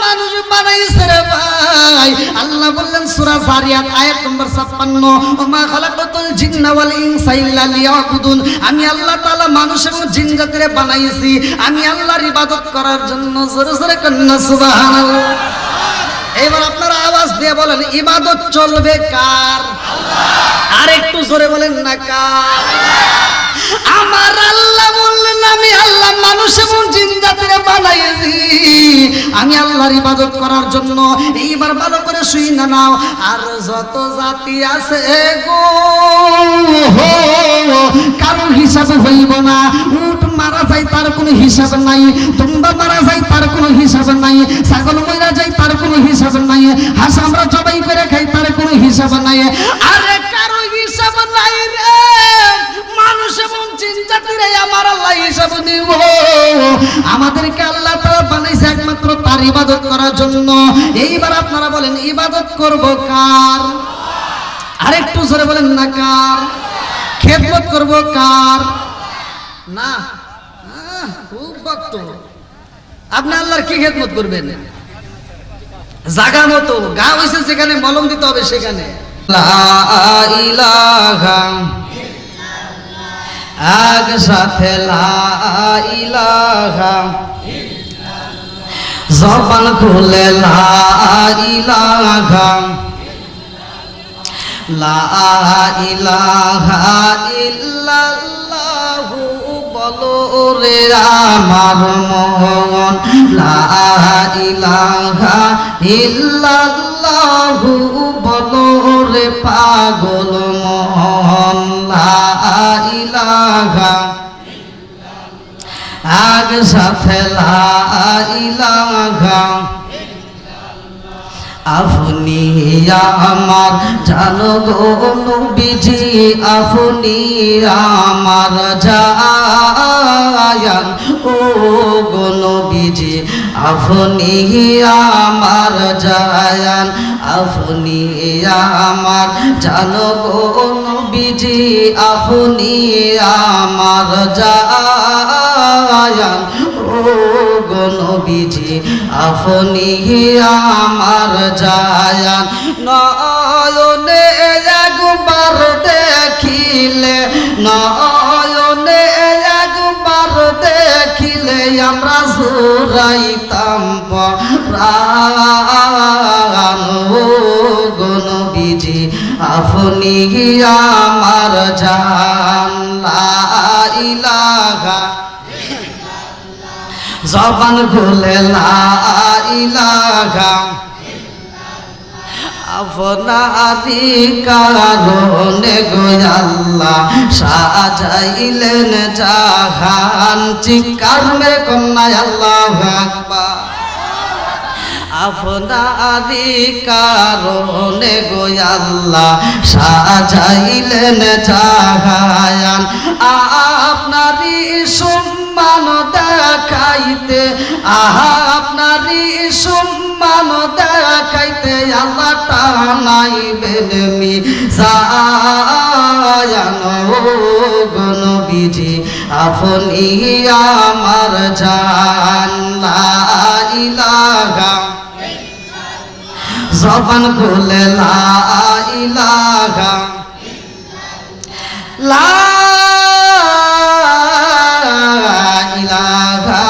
মানুষ বানাইছে রে ভাই। আল্লাহ বললেন সূরা যারিয়াত আয়াত নম্বর 56, ওমা খালাকাতুল জিন্না ওয়াল ইনসা ইল্লা লিয়াবুদুন। আমি আল্লাহ তাআলা মানুষ এবং জিন জাতিরে বানাইছি আমি আল্লাহর ইবাদত করার জন্য। জোরে জোরে কন্না সুবহানাল্লাহ। এবার আপনারা আওয়াজ দিয়ে বলেন ইবাদত চলবে কার? আল্লাহ। আর একটু জোরে বলেন না কার? আমার আল্লাহ বললেন আমি আল্লাহ মানুষ এবং জিন জাতিরে বানাইছি আমি আল্লাহর ইবাদত করার জন্য। এইবার ভালো করে শুনে নাও, আর যত জাতি আছে গো কারো হিসাব হইব না। উট মারা যায় তার কোনো হিসাব নাই, দুম্বা মারা যায় তার কোনো হিসাব নাই, ছাগল মরা যায় তার কোনো হিসাব নাই, হাঁস আমরা জবাই করে খাই তার কোনো হিসাব নাই। আরে কারো হিসাব নাই রে, মানুষ এবং জিন জাতিরে আমার আল্লাহ হিসাব নিব। আমাদেরকে আল্লাহ তাআলা বানাইছে একমাত্র তার ইবাদত করার জন্য। এইবার আপনারা বলেন ইবাদত করব কার? আরেকটু জোরে বলেন না কার? খেদমত করব কার? না খুব ভক্ত আপনি আল্লাহর কি খেদমত করবেন? জাগা মতো গা হইছে যেখানে মলম দিতে হবে সেখানে। লা ইলাহা আগ সাথে লা ইলাহা, জবান খুলে লা ইলাহা, লা ইলাহা ইল্লাল্লাহু বলো রে আমার মন, লা ইলাহা ইল্লাল্লাহু বলো রে পাগল মন, লা ইলাহা আগ সাথে লা ইলাহা। আপনি আমার জানো গো নবীজি, আপনি আমার জায়ান ও গো নবীজি, আপনি আমার জায়ান, আপনি আমার জানো গো নবীজি, আপনি আমার জায়ান ও গো নবীজি, আপনি আমার জায়ান। নয়নে একবার দেখিলে, নয়নে একবার দেখিলে আমরা জুড়াইতাম প্রাণ ও গো নবীজি, আপনি আমার জান। লা ইলাহা জবান খুলে লা ইলাহা, আপনারি কারণে গো আল্লাহ সাজাইলেন জাহান। চিৎকার মেরে কন্যা আল্লাহু আকবার। আপনারি কারণে গো আল্লাহ সাজাইলেন জাহান। আপনারি সম্মান দেখাইতে, আপনারি সম্মান দেখাইতে আল্লাহ টানাইবেন মিজান ও গো নবীজি, আপনি আমার জান। লা ইলাহা জবান খুলে লা ইলাহা, লা ইলাহা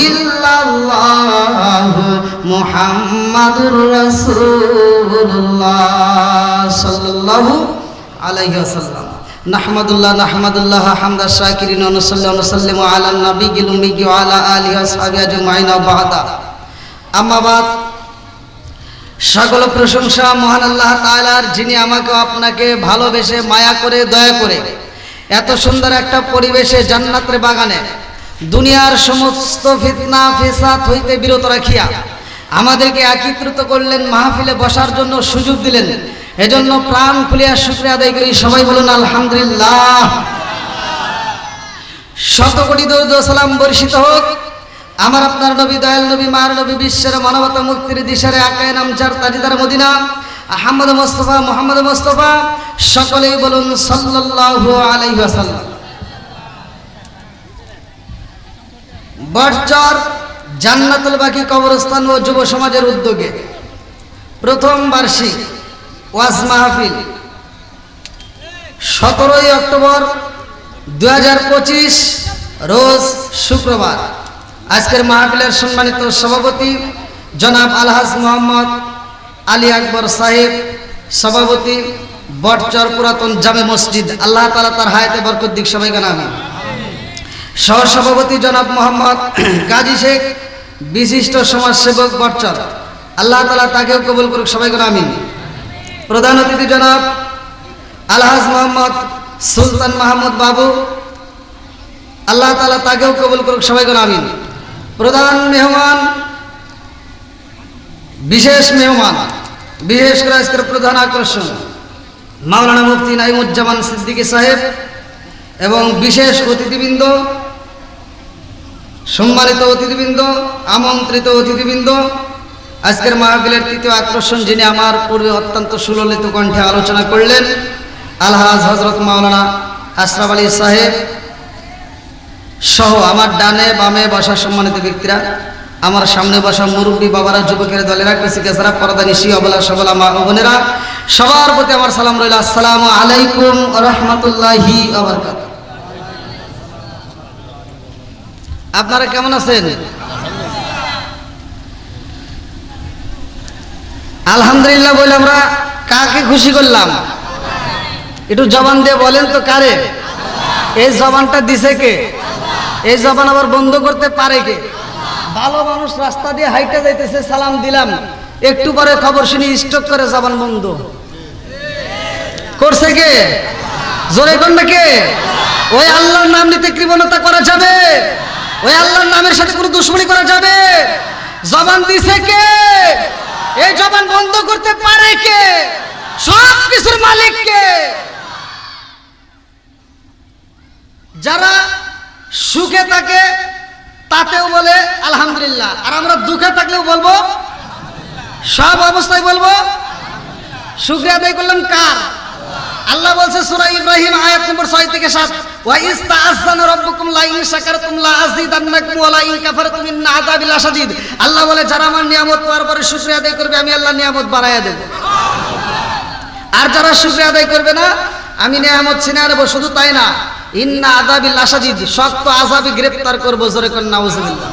ইল্লাল্লাহু মুহাম্মাদুর রাসূলুল্লাহ সাল্লাল্লাহু আলাইহি ওয়াসাল্লাম। নাহমাদুল্লাহ হামদা শাকিরিন ওয়া নুসাল্লিমু আলা নবিয়িল উম্মি ওয়া আলা আলিহি ওয়া সাহবিহি আজমাইন। বাদা আম্মা বাদ, সকল প্রশংসা মহান আল্লাহ তাআলার, যিনি আমাকে আপনাকে ভালোবেসে মায়া করে দয়া করে এত সুন্দর একটা পরিবেশে জান্নাতের বাগানে দুনিয়ার সমস্ত ফিতনা ফিসাদ হইতে বিরত রাখিয়া আমাদেরকে একত্রিত করলেন, মাহফিলে বসার জন্য সুযোগ দিলেন। এজন্য প্রাণ খুলিয়া শুকরিয়া আদায় করি। সবাই বলুন আলহামদুলিল্লাহ। শত কোটি দরুদ ও সালাম বর্ষিত হোক আমার আপনার নবী, দয়াল নবী, মার নবী, বিশ্বের মানবতা মুক্তির দিশারে আকায়ে নামচার তাজিদার মদিনা আহমদ মুস্তাফা, মুহাম্মদ মুস্তাফা, সকলেই বলুন সাল্লাল্লাহু আলাইহি ওয়াসাল্লাম। বটচর জান্নাতুল বাকি কবরস্থান ও যুব সমাজের উদ্যোগে প্রথম বার্ষিক ওয়াজ মাহফিল 17 অক্টোবর 2025 রোজ শুক্রবার। আজকের মাহফিলের সম্মানিত সভাপতি জনাব আলহাজ মোহাম্মদ আলী আকবর সাহেব, সভাপতি বটচর পুরাতন জামে মসজিদ, আল্লাহ তাআলা তার হায়াতে বরকত দিক, সবাই গান আমিন। সহসভাপতি জনাব মোহাম্মদ গাজী শেখ, বিশিষ্ট সমাজসেবক বটচর, আল্লাহ তাআলা তাকেও কবুল করুক, সবাই গান আমিন। প্রধান অতিথি জনাব আলহাজ মোহাম্মদ সুলতান মাহমুদ বাবু, আল্লাহ তাআলা তাকেও কবুল করুক, সবাই গান আমিন। প্রধান মেহমান, বিশেষ মেহমান, বিশেষ করে আজকের প্রধান আকর্ষণ মাওলানা মুফতি নাইমুজ্জামান সিদ্দিকী সাহেব এবং বিশেষ অতিথিবৃন্দ, সম্মানিত অতিথিবৃন্দ, আমন্ত্রিত অতিথিবৃন্দ। আজকের মাহফিলের তৃতীয় আকর্ষণ, যিনি আমার পূর্বে অত্যন্ত সুললিত কণ্ঠে আলোচনা করলেন, আলহাজ হযরত মাওলানা আশরাফ আলী সাহেব সহ আমার ডানে বামে বসা সম্মানিত ব্যক্তিরা, আমার সামনে বসা মুরব্বী বাবারা, যুবকের দলেরা, কৃষিকেশরা, পর্দানিশী, অবলা সবলা মা ও বোনেরা, সবার প্রতি আমার সালাম রইল। আসসালামু আলাইকুম ওয়া রাহমাতুল্লাহি ওয়া বারাকাতুহু। আপনারা কেমন আছেন? আলহামদুলিল্লাহ বলে আমরা কাকে খুশি করলাম? একটু জবান দিয়ে বলেন তো, কারে? এই জবানটা দিছে কে? এই জবান আবার বন্ধ করতে পারে কে? ভালো মানুষ রাস্তা দিয়ে হাইটে যাইতেছে, সালাম দিলাম, একটু পরে খবর শুনি স্ট্রোক করে জবান বন্ধ করছে কে? জোরে কোন না কে? ওই আল্লাহর নাম নিতে কৃপণতা করা যাবে? ওই আল্লাহর নামের সাথে কোনো দুশ্মনী করা যাবে? জবান দিছে কে? এই জবান বন্ধ করতে পারে কে? সব কিছুর মালিক কে? যারা সুখে থাকে তাতেও বলে আলহামদুলিল্লাহ, আর আমরা দুঃখে থাকলেও বলবো, সব অবস্থায় বলবো শুকরিয়া আদায় করলাম কার? আল্লাহ বলছে সূরা ইব্রাহিম আয়াত নম্বর 6 থেকে 7, ওয়া ইস্তাআযানা রাব্বুকুম লা ইন শাকারতুম লা আযীদান্নাকুম ওয়া লা ইন কাফারতুম ইন্না আযাবি লাশাদীদ। আল্লাহ বলে যারা আমার নিয়ামত পাওয়ার পরে শুকরিয়া আদায় করবে, আমি আল্লাহ নিয়ামত বাড়ায়া দেব। আর যারা শুকরিয়া আদায় করবে না, আমি নিয়ামত ছিনিয়ে নেব। শুধু তাই না, ইন্না আযাবি লাশাদীদ, শক্ত আযাবে গ্রেফতার করব। জোরে কোন নাউযুবিল্লাহ।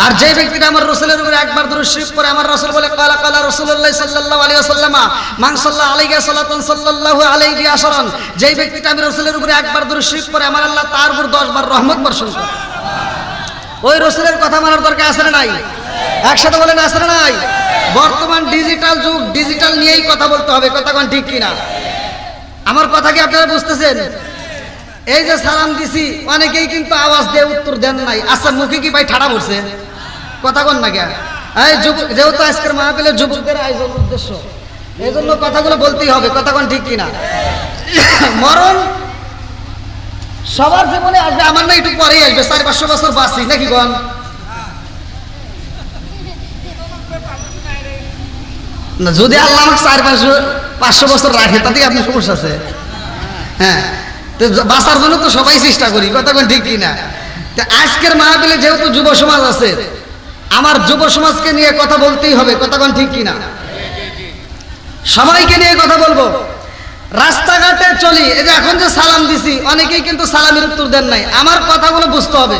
আর যে ব্যক্তিটা আমার রাসূলের উপরে একবার দুরূদ শরীফ পড়ে, আমার রাসূল বলে কালা কালা রাসূলুল্লাহ সাল্লাল্লাহু আলাইহি ওয়াসাল্লাম মান সাল্লা আলাইহি সাল্লাতান সাল্লাল্লাহু আলাইহি আশরান। যেই ব্যক্তিটা আমি রাসূলের উপরে একবার দুরূদ শরীফ পড়ে, আমার আল্লাহ তার উপর 10 বার রহমত বর্ষণ করে। ওই রাসূলের কথা মানার দরকার আছে না নাই? একসাথে বলেন আছে না নাই? বর্তমান ডিজিটাল যুগ, ডিজিটাল নিয়েই কথা বলতে হবে, কথা কোন ঠিক কিনা? আমার কথা কি আপনারা বুঝতেছেন? এই যে সালাম দিছি, অনেকেই কিন্তু আওয়াজ দিয়ে উত্তর দেন নাই। আচ্ছা, মুখে কি ভাই ঠাড়া পড়ছে? কথা কন না কে? এই যুবক, যেহেতু আজকের মাহফিলে যুবকদের আয়োজন উদ্দেশ্য, এই জন্য কথাগুলো বলতেই হবে, কথা কোন ঠিক কিনা? মরণ সবার জীবনে আসবে, আমার না একটু পরেই আসবে, 400-500 বছর বাঁচি নাকি গন? না, যদি আল্লাহ আমাকে 400-500 বছর রাখে, তাতেই আপনার সমস্যা আছে। হ্যাঁ, তো বাঁচার জন্য তো সবাই চেষ্টা করি, কথা কোন ঠিক কিনা? তো আজকের মাহফিলে যেহেতু যুব সমাজ আছে, আমার যুব সমাজকে নিয়ে কথা বলতেই হবে, কথা কোন ঠিক কিনা? সবাইকে নিয়ে কথা বলবো। রাস্তাঘাটে চলি, এই যে এখন যে সালাম দিছি, অনেকেই কিন্তু সালামের উত্তর দেন নাই। আমার কথাগুলো বুঝতে হবে।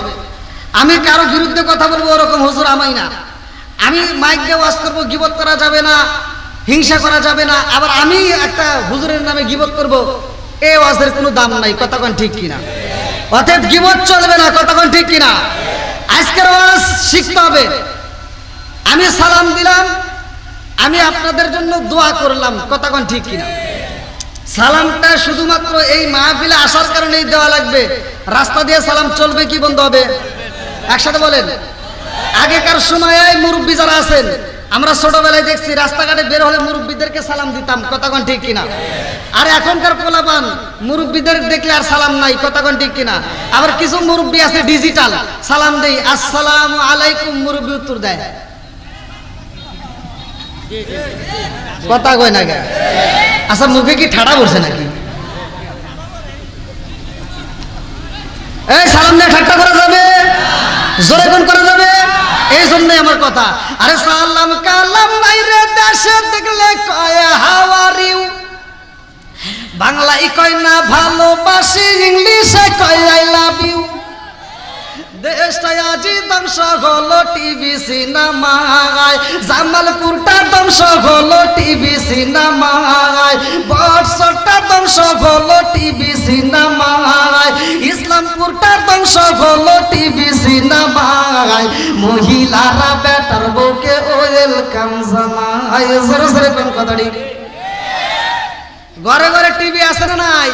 আমি কারো বিরুদ্ধে কথা বলবো ওরকম হুজুর আমাই না। আমি মাইক দিয়ে ওয়াজ করবো, গীবত করা যাবে না, হিংসা করা যাবে না। আবার আমি একটা হুজুরের নামে গীবত করব, এই ওয়াজের কোনো দাম নাই, কথা কোন ঠিক কিনা? অতএব গীবত চলবে না, কথা কোন ঠিক কিনা? আজকের ওয়াজ শিখতে হবে। আমি সালাম দিলাম, আমি আপনাদের জন্য দোয়া করলাম, কথা কোন ঠিক কিনা? সালামটা শুধুমাত্র এই মাহফিলে আসার কারণেই দেওয়া লাগবে। রাস্তা দিয়ে সালাম চলবে কি বন্ধ হবে? একসাথে বলেন। আগেকার সময়ে মুরব্বী যারা আছেন, আমরা ছোটবেলায় দেখছি রাস্তাঘাটে বের হলে মুরব্বীদেরকে সালাম দিতাম, কথা কোন ঠিক কিনা? আর এখনকার পোলাপান মুরব্বীদের দেখলে আর সালাম নাই, কথা কোন ঠিক কিনা? আবার কিছু মুরব্বী আছে ডিজিটাল, সালাম দেই আসসালামু আলাইকুম, মুরব্বী উত্তর দেয়, কথা কয় না গে? আচ্ছা, মুখে কি ঠাড়া পড়ছে নাকি? এই সালাম দিয়ে ঠাট্টা করা যাবে? জোরে কোন করা যাবে? এই আমার কথা। আরে সালাম কালাম নাই রে দেশে দেখলে কয় হাউ আর ইউ, বাংলায় কয় না ভালোবাসি, ইংলিশে কয় আই লাভ ইউ। দেশটাই আজি ধ্বংস হলো টিভি সিনেমায়, জামালপুরটা ধ্বংস হলো টিভি সিনেমায়, বর্ষটা ধ্বংস হলো টিভি সিনেমায়, ইসলামপুরটা ধ্বংস হলো টিভি সিনেমায়, মহিলারা বেটার বউকে ওয়েলকাম জানায়। জোরে জোরে কোন কথাটি? ঘরে ঘরে টিভি আছে না নাই?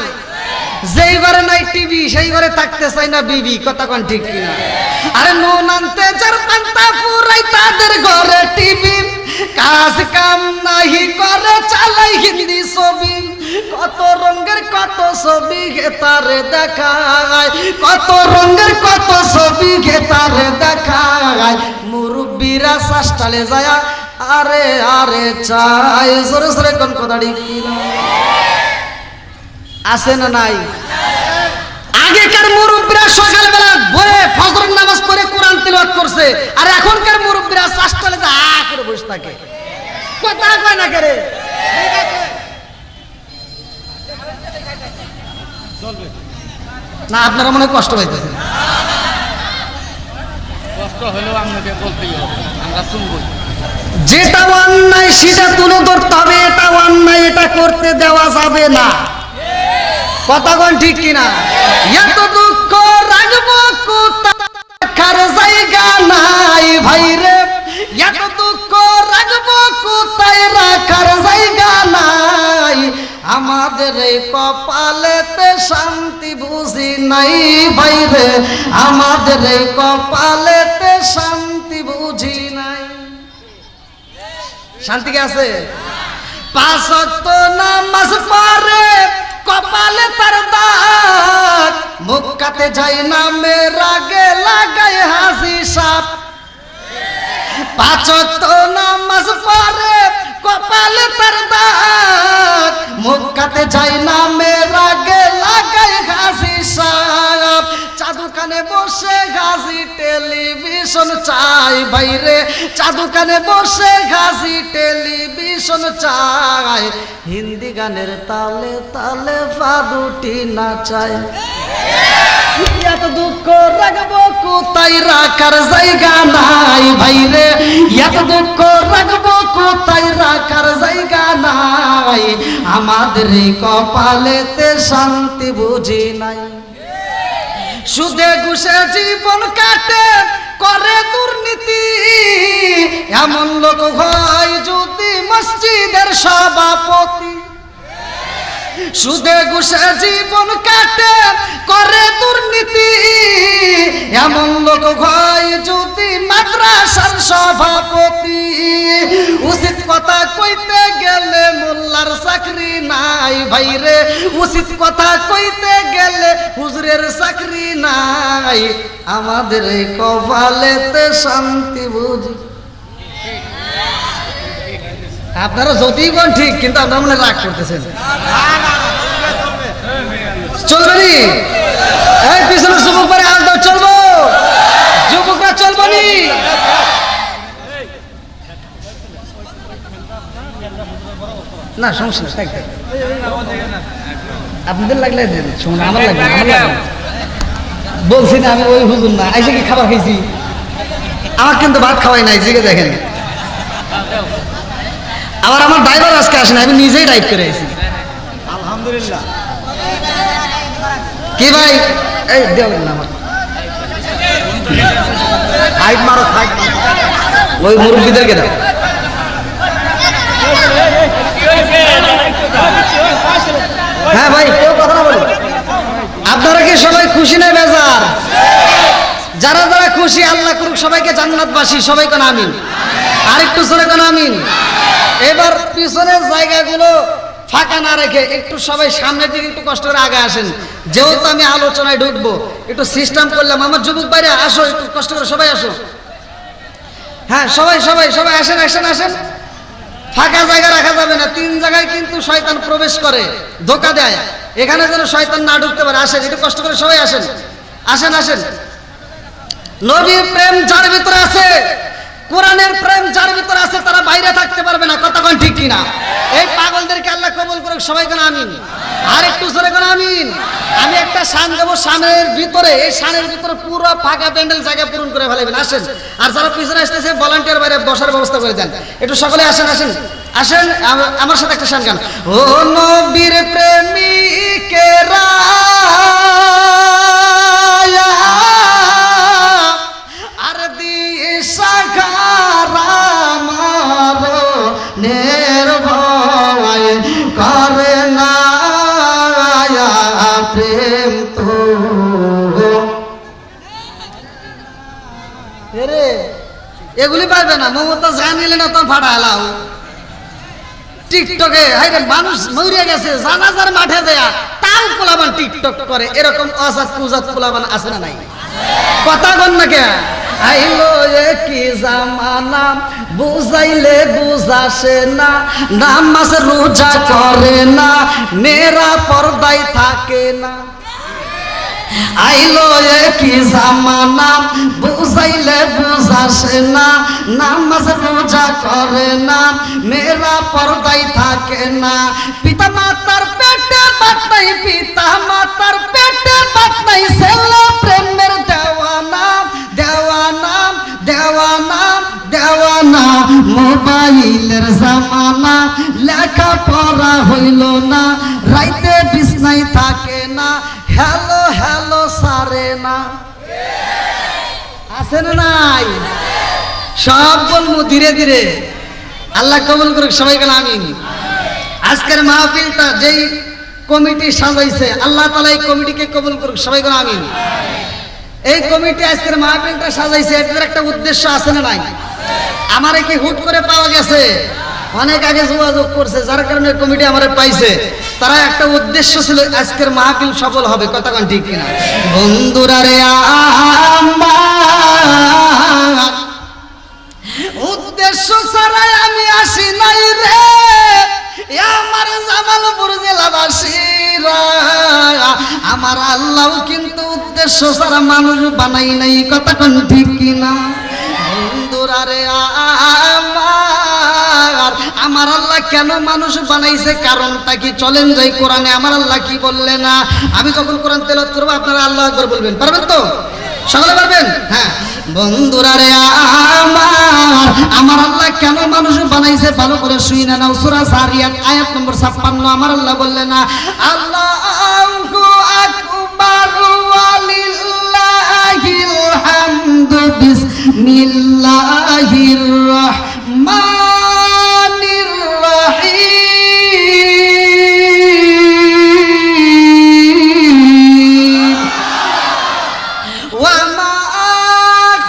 যেই ঘরে নাই টিভি সেই ঘরে থাকতে চাই না বিবি, কথা কোন ঠিক কিনা? আরে নুন আনতে যার পান্তা পুরাই তাদের ঘরে টিভি, কাজ কাম নাহি করে চালাই হিন্দি ছবি, কত রঙের কত ছবি তারে দেখায়, কত রঙের কত ছবি তারে দেখায়, মুরব্বীরা শাস্তালে যায় আরে আরে চাই। জোরে জোরে কোন কথাটি কিনা? আছে না নাই? আগেকার মুরব্বীরা সকালবেলা বসে ফজরের নামাজ পড়ে কোরআন তিলাওয়াত করছে, আর এখনকার মুরব্বীরা চাষটালে করে বসে থাকে, কথা কয় না করে। না আপনারা মনে হয় কষ্ট পাইতেছেন। কষ্ট হলেও আপনাকে বলতেই হবে, আমরা শুনবো। যেটা অন্যায় সেটা তুলে ধরতে হবে, এটা অন্যায়, এটা করতে দেওয়া যাবে না, কথা কোন ঠিক কিনা? এত দুঃখ রাখবো কোথার জায়গা নাই ভাই রে, এত দুঃখ রাখবো কোথায় রাখার জায়গা নাই, আমাদের এই কপালেতে শান্তি বুঝি নাই ভাই রে, আমাদের এই কপালেতে শান্তি বুঝি নাই। শান্তি কি আছে? 5 ওয়াক্ত নামাজ পড়ে কপালে তার দাগ, মুক্কাতে যাই নামে রাগে লাগাই হাসি সাপ, 5 ওয়াক্ত নামাজ পড়ে কপালে তার দাগ, মুক্কাতে যাই নামে রাগে লাগাই হাসি সাপ, চাদুকানে বসে গাজি টেলিভিশন চাই বাইরে, চাদুকানে বসে গাজি টেলিভিশন চাই, হিন্দি গানের তালে তালে ফাদুটি নাচায়। এত দুঃখ রাখবো কোথায় রাখার জায়গা নাই ভাইরে, এত দুঃখ রাখবো কোথায় রাখার জায়গা নাই, আমাদের এই কপালেতে শান্তি বুঝি নাই। সুদে ঘুষে জীবন কাটে করে দুর্নীতি, এমন লোক হয় যদি মসজিদের সভাপতি, সুদে ঘুষে জীবন কাটে করে দুর্নীতি, এমন লোক হয় যদি মাদ্রাসার সভাপতি, উচিত কথা কইতে গেলে মোল্লার চাকরি নাই ভাইরে, উচিত কথা কইতে গেলে হুজুরের চাকরি নাই, আমাদের এই কপালেতে শান্তি বুঝি। আপনারা যতই কোন ঠিক, কিন্তু আপনারা মনে রাগ করতেছেন। চলবে নি? এই পিছনের যুবক পরে আজ দাও, চলবো? যুবকরা চলবো নি? না সমস্যা নেই, আপনাদের লাগলে শুনুন, আমার লাগবে, আমার লাগবে বলছি না, আমি ওই হুজুর না, আইসে কি খাবার খাইছি, আমার কিন্তু ভাত খাওয়াই নাই, জিগে দেখেন। আবার আমার ড্রাইভার আজকে আসে না, আমি নিজেই ড্রাইভ করে আইছি, আলহামদুলিল্লাহ। কি ভাই এই দেবেন না আমার হাইট মারো, হাইট ওই মুরব্বীদেরকে দাও। হ্যাঁ ভাই কেউ কথা না বলো। আপনারা কি সবাই খুশি না বেজার? যারা যারা খুশি আল্লাহ করুক সবাইকে জান্নাতবাসী, সবাই কোন আমিন। আরেকটু জোরে কোন আমিন। এবার পিছনের জায়গাগুলো ফাঁকা না রেখে একটু সবাই সামনের দিকে একটু কষ্ট করে আগে আসেন, যেহেতু আমি আলোচনায় ঢুকবো একটু সিস্টেম করলাম। আমার যুবক বাইরে আসো, একটু কষ্ট করে সবাই আসো। হ্যাঁ সবাই সবাই সবাই আসেন আসেন আসেন। ফাঁকা জায়গা রাখা যাবে না, 3 জায়গায় কিন্তু শয়তান প্রবেশ করে, ধোকা দেয়, এখানে যেন শয়তান না ঢুকতে পারে। আসেন একটু কষ্ট করে সবাই আসেন, আসেন আসেন। নবীর প্রেম যার ভিতরে আছে, কোরআন কিনা? এই পাগলদেরকে আল্লাহ কবুল করুক, সবাই কোন আমিন। আর একটু জোরে কোন আমিন। আমি একটা শান দেবো শানের ভিতরে, এই শানের ভিতরে পুরো ফাঁকা প্যান্ডেল জায়গা পূরণ করে ফেলবেন। আসেন, আর যারা পিছনে আসতেছে ভলান্টিয়ার বাইরে বসার ব্যবস্থা করে দেন। একটু সকলে আসেন আসেন আসেন, আমার সাথে একটা শান গান। ও নবীর প্রেমিকেরা আর দিশা নির্ভয় করে না প্রেম তো রে, এগুলি পারবে না। মমতা জানিলে না তো ফাটা এলাও টিকটকে। হাই রে, মানুষ মরিয়া গেছে জানাজার মাঠে দেয়া, তাও পোলাবান টিকটক করে। এরকম অজাত কুজাত পোলাবান আছে না নাই? কথা বল না কে? আইলো কি জামানা বুঝাইলে বুঝাসে না, নামাজ রোজা করে না, মেয়েরা পর্দায় থাকে না। আইলো কি জামানা বুঝাইলে বুঝাসে না, নামাজ রোজা করে না, মেয়েরা পর্দায় থাকে না। পিতা মাতার পেটে বাত নাই, পিতা মাতার পেটে বাত নাই, ছেলে প্রেমের দেওয়ানা দেওয়ানা দেওয়ানা দেওয়ানা। মোবাইলের জামানা, লেখা পড়া হইল না, রাইতে বিছনায় থাকে না, হ্যালো হ্যালো সারে না। আছে না নাই? সব বলবো ধীরে ধীরে। আল্লাহ কবুল করুক, সবাই গেল আমিন। আজকের মাহফিলটা যেই কমিটি সাজাইছে, আল্লাহ তাআলা এই কমিটিকে কবুল করুক, সবাই গেল আমিন। এই কমিটি আজকের মাহফিলটা সাজাইছে, এটার একটা উদ্দেশ্য আছে না নাই? আমারে কি হুট করে পাওয়া গেছে? অনেক আগে যোগাযোগ করছে, যার কারণে কমিটি আমারে পাইছে। তারা একটা উদ্দেশ্য ছিল আজকের মাহফিল সফল হবে। কথা কোন ঠিক কিনা? বন্ধুরা রে, আমার উদ্দেশ্য ছাড়াই আমি আসি নাই রে, আমার জামালপুর জেলাবাসীরা। আমার আল্লাহ কিন্তু উদ্দেশ্য ছাড়া মানুষ বানাই নাই। কথা কোন ঠিক কিনা? বন্ধুরা রে, আমার আল্লাহ কেন মানুষ বানাইছে, কারণটা কি? চলেন যাই কোরআনে। আমার আল্লাহ কি বললে না? আমি যখন কোরআন তেলাওয়াত করবো আপনারা আল্লাহু আকবার বলবেন, পারবেন তো? সকলে পারবেন? হ্যাঁ। বন্ধুরা রে, আমার আল্লাহ কেন মানুষ বানাইছে ভালো করে শুনে নাও। সূরা যারিয়াত আয়াত নম্বর 56। আমার আল্লাহ বললেন না, আল্লাহু আকবার ওয়ালিল্লাহিল হামদু বিসমিল্লাহির রাহমানির রাহিম। ওয়া মা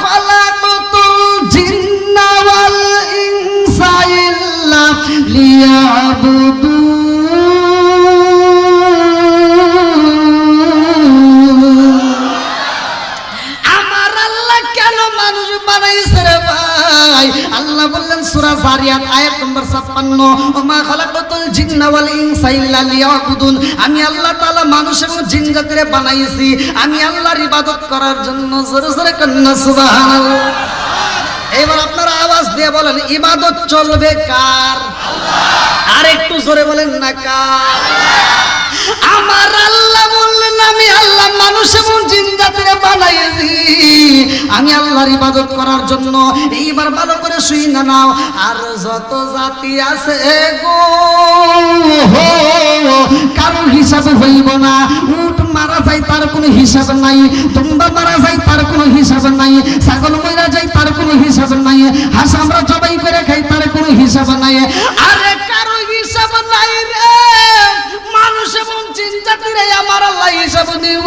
খালাকাতুল জিন্না ওয়াল ইনসা ইল্লা লিয়াবুদুন। আমার আল্লাহ কেন মানুষ বানাইছে রে ভাই? আল্লাহ বললেন সূরা যারিয়াত আয়াত নম্বর 56, ওমা খালাকাতুল জিন্না ওয়াল ইনসা ইল্লা লিয়াবুদুন। আমি আল্লাহ তাআলা মানুষ এবং জিন জাতিরে বানাইছি আমি আল্লাহর ইবাদত করার জন্য। জোরে জোরে কন্না সুবহানাল্লাহ। এবার আপনারা আওয়াজ দিয়ে বলেন, ইবাদত চলবে কার? আল্লাহ। আর একটু জোরে বলেন না, কার? আমার আল্লাহ বললেন আমি আল্লাহ মানুষ এবং জিন জাতিরে বানাইছি আমি আল্লাহর ইবাদত করার জন্য। এইবার ভালো করে শুনে নাও, আর যত জাতি আছে গো কারো হিসাব হইব না। উট মারা যায় তার কোনো হিসাব নাই, তোমরা মারা যায় তার কোনো হিসাব নাই, ছাগল মরা যায় তার কোনো হিসাব নাই, হাঁস আমরা জবাই করে খাই তার কোনো হিসাব নাই। আরে কারো হিসাব নাই রে, মানুষ এবং জিন জাতিরে আমার আল্লাহ হিসাব নিব।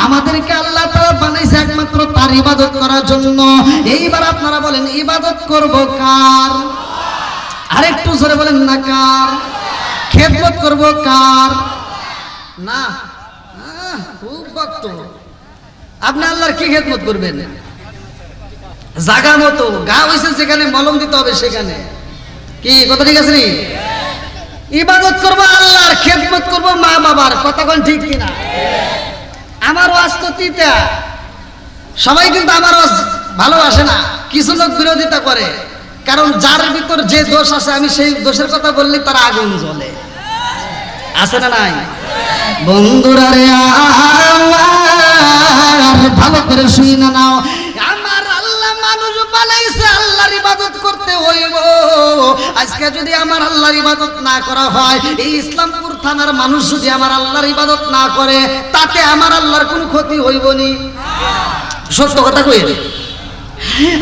আমাদেরকে আল্লাহ তাআলা বানাইছে একমাত্র তার ইবাদত করার জন্য। এইবার আপনারা বলেন, ইবাদত করব কার? আরেকটু জোরে বলেন না, কার? খেদমত করব কার? না খুব ভক্ত। আপনি আল্লাহর কি খেদমত করবেন? জাগা মতো গা হয়েছে যেখানে মলম দিতে হবে সেখানে। কি কথা ঠিক আছে নি? ইবাদত করবো আল্লাহর, খেদমত করবো মা বাবার। কথা কোন ঠিক কিনা? আমার ওয়াজ তো তিতা, সবাই কিন্তু আমার ওয়াজ ভালোবাসে না, কিছু লোক বিরোধিতা করে। কারণ যার ভিতর যে দোষ আছে আমি সেই দোষের কথা বললে তার আগুন জ্বলে, আছে না নাই? বন্ধুরা রে আমার ভালো করে শুনে নাও, আমার আল্লাহ মানুষ বানাইছে আল্লাহর ইবাদত করতে হইব। আজকে যদি আমার আল্লাহর ইবাদত না করা হয়, এই ইসলামপুর থানার মানুষ যদি আমার আল্লাহর ইবাদত না করে, তাতে আমার আল্লাহর কোনো ক্ষতি হইব নি? সত্য কথা কইলে,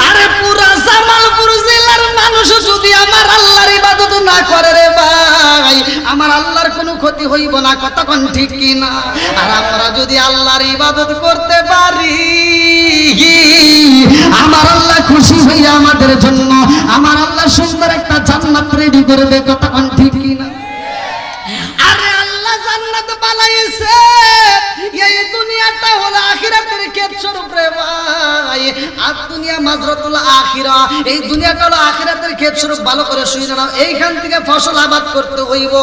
আরে পুরা জামালপুর জেলার মানুষ যদি আমার আল্লাহর ইবাদত না করে রে ভাই, আমার আল্লাহর কোনো ক্ষতি হইব না, কথা কোন ঠিক কি না? আর আমরা যদি আল্লাহর ইবাদত করতে পারি, আমার আল্লাহ খুশি হইয়া আমাদের জন্য আমার আল্লাহ সুন্দর একটা জান্নাত রেডি করবে, কথা কোন ঠিক কি না? আরে আল্লাহ জান্নাত বানাইছে, এই দুনিয়াটা হলো আখিরাতের ক্ষেতস্বরূপ রে ভাই। আর দুনিয়া মাজরাতুল আখিরা, এই দুনিয়াটা হলো আখিরাতের ক্ষেতস্বরূপ। ভালো করে শুনে নাও, এইখান থেকে ফসল আবাদ করতে হইব।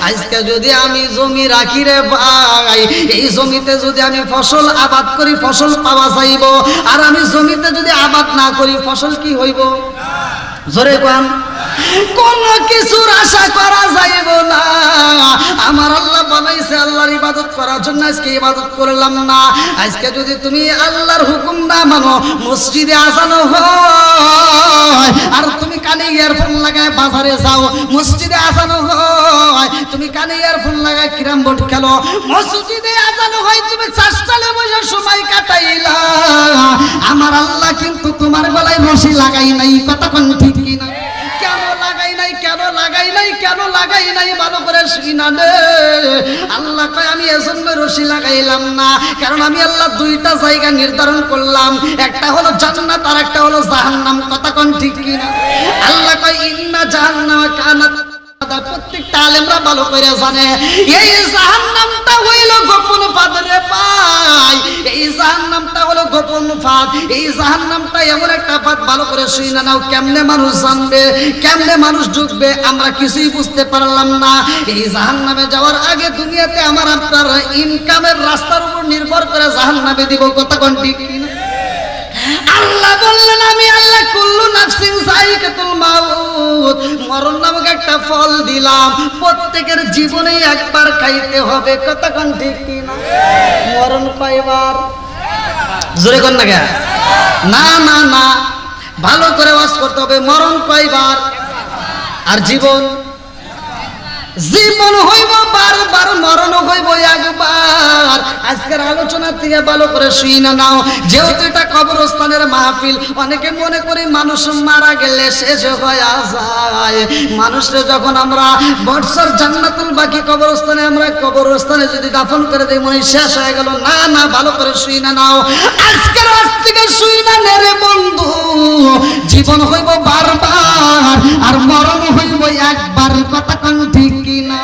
আজকে যদি আমি জমি রাখি রে ভাই, এই জমিতে যদি আমি ফসল আবাদ করি, ফসল পাওয়া যাইব। আর আমি জমিতে যদি আবাদ না করি, ফসল কি হইব? জোরে কোন, কোন কিছুর আশা করা যাইব না। আমার আল্লাহ বানাইছে আল্লাহর ইবাদত করার জন্য, আজকে ইবাদত করলাম না। আজকে যদি তুমি আল্লাহর হুকুম না মানো, মসজিদে আজানো হয় আর তুমি কানে ইয়ারফোন লাগায় বাজারে যাও, মসজিদে আজানো হয় তুমি কানে ইয়ারফোন লাগায় ক্যারাম বোর্ড খেলো, মসজিদে আজানো হয় তুমি চাষটালে বসে সময় কাটাইলা, আমার আল্লাহ কিন্তু তোমার গলায় রশি লাগাই নাই, কথা কোন ঠিক কি না? কেন লাগাই নাই, কেন লাগাই নাই, কেন লাগাই নাই? ভালো করে শুনা নে। আল্লাহ কয় আমি এজন্য রশি লাগাইলাম না, কারণ আমি আল্লাহ দুইটা জায়গা নির্ধারণ করলাম, একটা হলো জান্নাত আর একটা হলো জাহান্নাম, কথা কোন ঠিক কি না? আল্লাহ কয় ইন্না জাহান্নামা কানাত, প্রত্যেকটা আলেমরা ভালো করে জানে এই জাহান্নামটা হইল গোপন ফাঁদ রে ভাই, এই জাহান্নামটা হলো গোপন ফাঁদ। এই জাহান্নামটা এমন একটা ফাঁদ, ভালো করে শুনে নাও। কেমনে মানুষ জানবে, কেমনে মানুষ ঢুকবে, আমরা কিছুই বুঝতে পারলাম না। এই জাহান্নামে যাওয়ার আগে দুনিয়াতে আমার আপনার ইনকামের রাস্তার উপর নির্ভর করে জাহান্নামে দিব, কথা কোন ঠিক কিনা? আল্লাহ বললেন আমি আল্লাহ কুল্লু নাফসিন যায়িকাতুল মাউত, মরণ নামক একটা ফল দিলাম, প্রত্যেকের জীবনে একবার খাইতে হবে, কথা কোন ঠিক কি না? মরণ কয়বার? জোরে কোন না কে? না না না, ভালো করে ওয়াজ করতে হবে। মরণ কয়বার? আর জীবন? জীবন হইব বারবার, মরণ হইব একবার। আজকের আলোচনা থেকে ভালো করে শুনে নাও, যেহেতু এটা কবরস্থানের মাহফিল, অনেকে মনে করি মানুষ মারা গেলে শেষ হয়ে যায়। মানুষরে যখন আমরা বৎসর জান্নাতুল বাকি কবরস্থানে, আমরা কবরস্থানে যদি দাফন করে দেই মনে শেষ হয়ে গেল। না না, ভালো করে শুনে নাও, আজকের আজ থেকে শুনে নে রে বন্ধু, জীবন হইব বারবার আর মরণ হইব একবার, কথা কোন ঠিক কি না?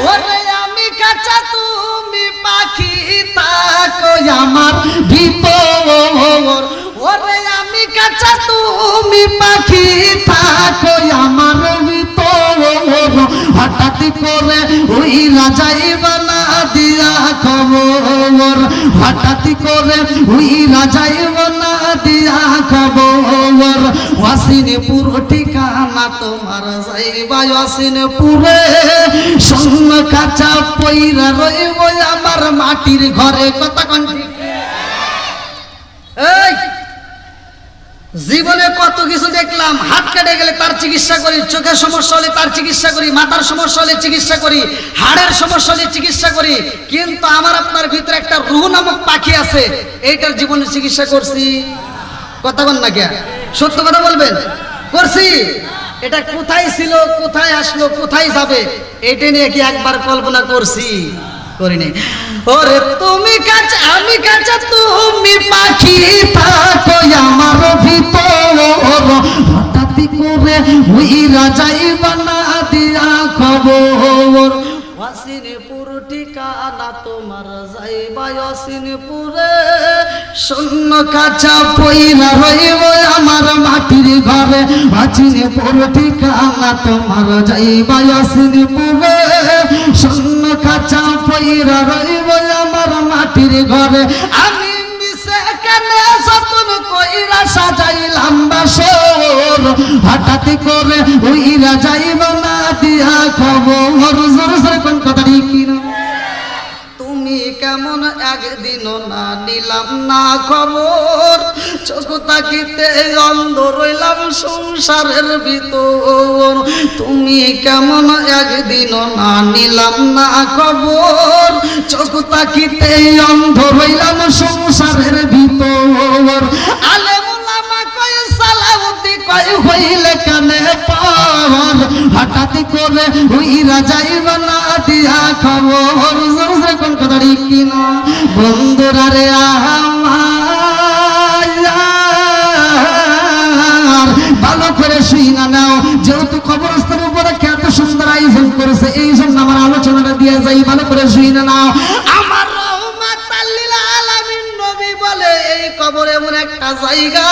ওরে আমি কাঁচা তুমি পাখি, থাকো আমার ভিতর, ওরে আমি কাঁচা তুমি পাখি, থাকো আমার ভিতর, হঠাৎ করে ওই রাজাইবা না দিয়া খবর, হঠাৎ করে ওই রাজাইবা না দিয়া খবর, ওয়াসিনপুর ঠিকানা তোমার যাইবা ওয়াসিনপুরে, স্বর্ণ কাঁচা পইরা রইব আমার মাটির ঘরে, কথা কোন ঠিক? এই জীবনে কত কিছু দেখলাম, হাত কেটে গেলে তার চিকিৎসা করি, চোখের সমস্যা হলে তার চিকিৎসা করি, মাথার সমস্যা হলে চিকিৎসা করি, হাড়ের সমস্যা হলে চিকিৎসা করি, কিন্তু আমার আপনার ভিতরে একটা রুহ নামক পাখি আছে, এইটার জীবনে চিকিৎসা করছি? কথা বল না কে? সত্য কথা বলবেন, করছি? এটা কোথায় ছিল, কোথায় আসলো, কোথায় যাবে, এটা নিয়ে কি একবার কল্পনা করছি? করিনি। ওরে তুমি কাঁচা আমি কাঁচা তুমি পাখি, থাকো আমার ভিতর, হঠাৎ করে উইরা যাইবা না দিয়া খবর, ওয়াসিনপুর ঠিকানা তোমার যাইবা ওয়াসিনপুরে, শূন্য কাঁচা পইরা রইব আমার মাটির ঘরে, ওয়াসিনপুর ঠিকানা তোমার যাইবা ওয়াসিনপুরে, শূন্য কাঁচা পইরা রইব আমার মাটির ঘরে, আমি মিশে কেনে যতন কইরা সাজাইলাম বাসর, হঠাৎ হঠাৎ করে উইরা যাইব না দিয়া খবর। জোরে জোরে কোন কথা ঠিক কিনা? তুমি কেমন একদিনও না নিলাম না খবর, চোখ তাকিতে অন্ধ রইলাম সংসারের ভিতর। তুমি কেমন একদিনও না নিলাম না খবর, চোখ তাকিতে অন্ধ রইলাম সংসারের ভিতর। আলেম ওলামা কয় সালাউদ্দি কয় হইলে কানে পার, হঠাৎ করে উইরা যাইব না দিয়া খবর। জোরে কোন কথা ঠিক কিনা? বন্ধুরা রে আমার ভালো করে শুইনা নাও, যেহেতু কবরস্থানের উপরে এত সুন্দর আয়োজন করেছে, এই জন্য আমার আলোচনাটা দিয়ে যাই, ভালো করে শুইনা নাও। আমার রহমাতাল লিল আলামিন নবী বলে এই কবর এমন একটা জায়গা,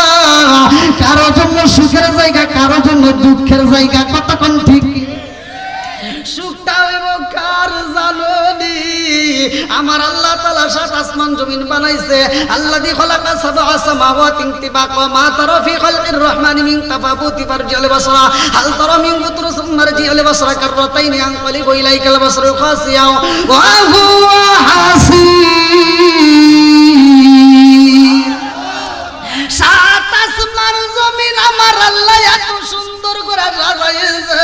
কারো জন্য সুখের জায়গা, কারো জন্য দুঃখের জায়গা। কতক্ষণ ঠিক? সুখটা হইব কার জানি? আমার আল্লাহ তাআলা সাত আসমান জমিন বানাইছে। আল্লাযী খালাকা সাবআ সামাওয়াতিন তিবাকা মা তারা ফি খালকির রহমানি মিন তাফাবুতি ফারজিল বাসরা হাল তারা মিন ফুতুরুসুম মারজিল বাসরা কাররাতাইনি আনকালিবু ইলাইকাল বাসরু খাসিয়া ওয়া হুয়া হাসিব। সাত আসমান জমিন আমার আল্লাহ এত সুন্দর করে সাজাইছে।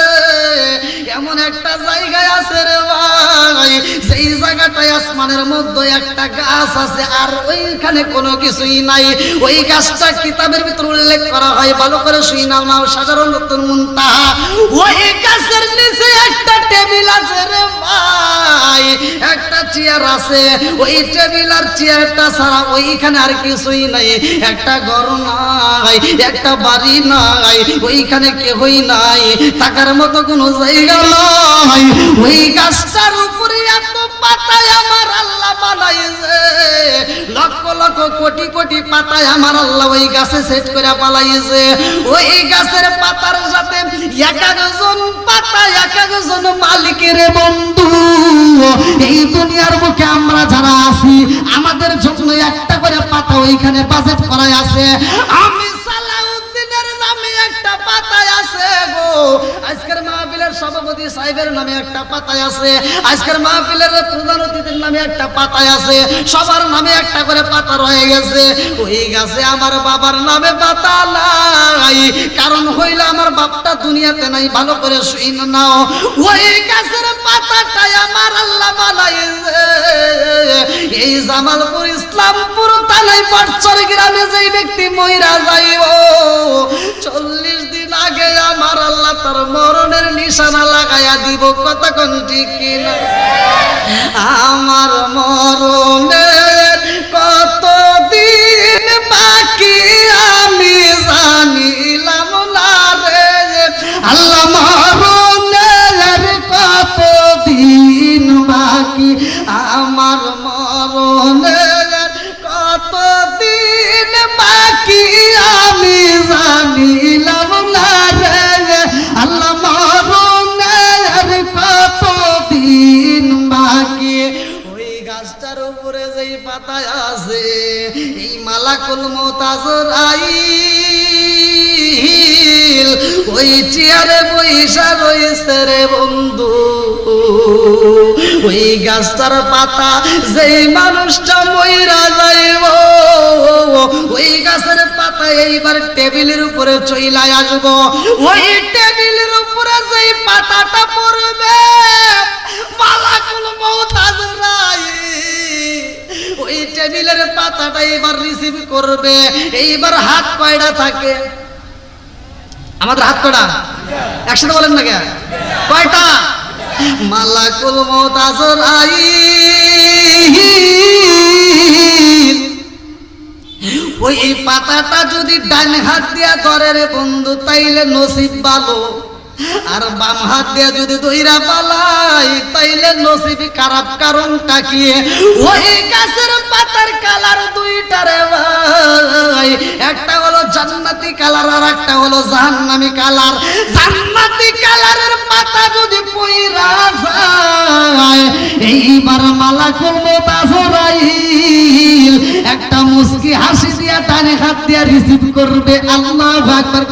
এমন একটা জায়গায় আছে রে ভাই, সেই জায়গাটায় আসমানের মধ্যে একটা গাছ আছে, আর ওইখানে কোনো কিছুই নাই। ওই গাছটা কিতাবের ভিতর উল্লেখ করা হয়, ভালো করে শুই নাও নাও। সাধারণতুল মুনতাহা, ওই গাছের নিচে একটা টেবিল আছে রে ভাই, একটা চেয়ার আছে। ওই টেবিল আর চেয়ারটা ছাড়া ওইখানে আর কিছুই নাই। একটা ঘর নাই, একটা বাড়ি নাই, ওইখানে কেহই নাই, থাকার মতো কোনো জায়গা নাই। ওই গাছটার উপরে এত পাতায় আমার আল্লাহ বানাইছে, লক্ষ লক্ষ কোটি কোটি পাতায় আমার আল্লাহ ওই গাছে সেট করে পালাইছে। ওই গাছের পাতার সাথে এক একজন পাতা এক একজন মালিকের বন্ধু। এই দুনিয়ার বুকে আমরা যারা আছি, আমাদের জন্য একটা করে পাতা ওইখানে বাজেট করাই আছে। আমি সালাউদ্দিনের নামে একটা পাতায় আছে গো, আজকের মাহফিলের সভাপতি সাহেবের নামে একটা পাতায় আছে, আজকের মাহফিলের প্রধান অতিথির নামে একটা পাতায় আছে, সবার নামে একটা করে পাতা রয়ে গেছে। ওই গাছে আমার বাবার নামে পাতা নাই, কারণ হইলে আমার বাপটা দুনিয়াতে নাই। ভালো করে শুই নাও, ওই গাছের পাতাটাই আমার আল্লাহ বানাইছে। এই জামালপুর ইসলামপুর থানায় পাটচর গ্রামে যেই ব্যক্তি মইরা যাইব, 40 দিন আগে আমার আল্লাহ তার মরণের নিশানা লাগাইয়া দিব। কতক্ষণ ঠিক কিনা? আমার মরণের কতদিন বাকি আমি জানিলাম না রে আল্লাহ, মরণের কতদিন বাকি, আমার মরণের কতদিন বাকি আমি জানিলাম না রে আল্লাহ, মরণের কতদিন বাকি। ওই গাছটার উপরে যেই পাতায় আছে, এই মালাকুল মউত আজরাইল ওই চেয়ারে বইসা রয়েছে রে বন্ধু। ওই গাছটার পাতা যেই মানুষটা মইরা যাইব, ওই গাছের পাতা এইবার টেবিলের উপরে চইলাই আসব। ওই টেবিলের উপরে যেই পাতাটা পড়বে, মালাকুল মউত আজরাইল ওই টেবিলের পাতাটা এবার রিসিভ করবে। এইবার হাত কয়টা থাকে আমাদের? হাত কয়টা? একসাথে বলেন না কে? কয়টা? মালাকুল মউত আজরাইল ওই পাতাটা যদি ডান হাত দিয়া ধরে রে বন্ধু, তাইলে নসিব ভালো, আর বাম হাত দিয়া যদি দইরা পালাই তাইলে নসিব খারাপ। কারণটা কি? ওই গাছের পাতার কালার দুইটা রে ভাই, একটা হলো জান্নাতি কালার আর একটা হলো জাহান্নামী কালার। জান্নাতি কালারের পাতা যদি পইরা যায়, এইবার মালাকুল মউত আজরাইল একটা মুস্কি হাসি দিয়া ডানে হাত দিয়া রিসিভ করবে। আল্লাহু আকবার।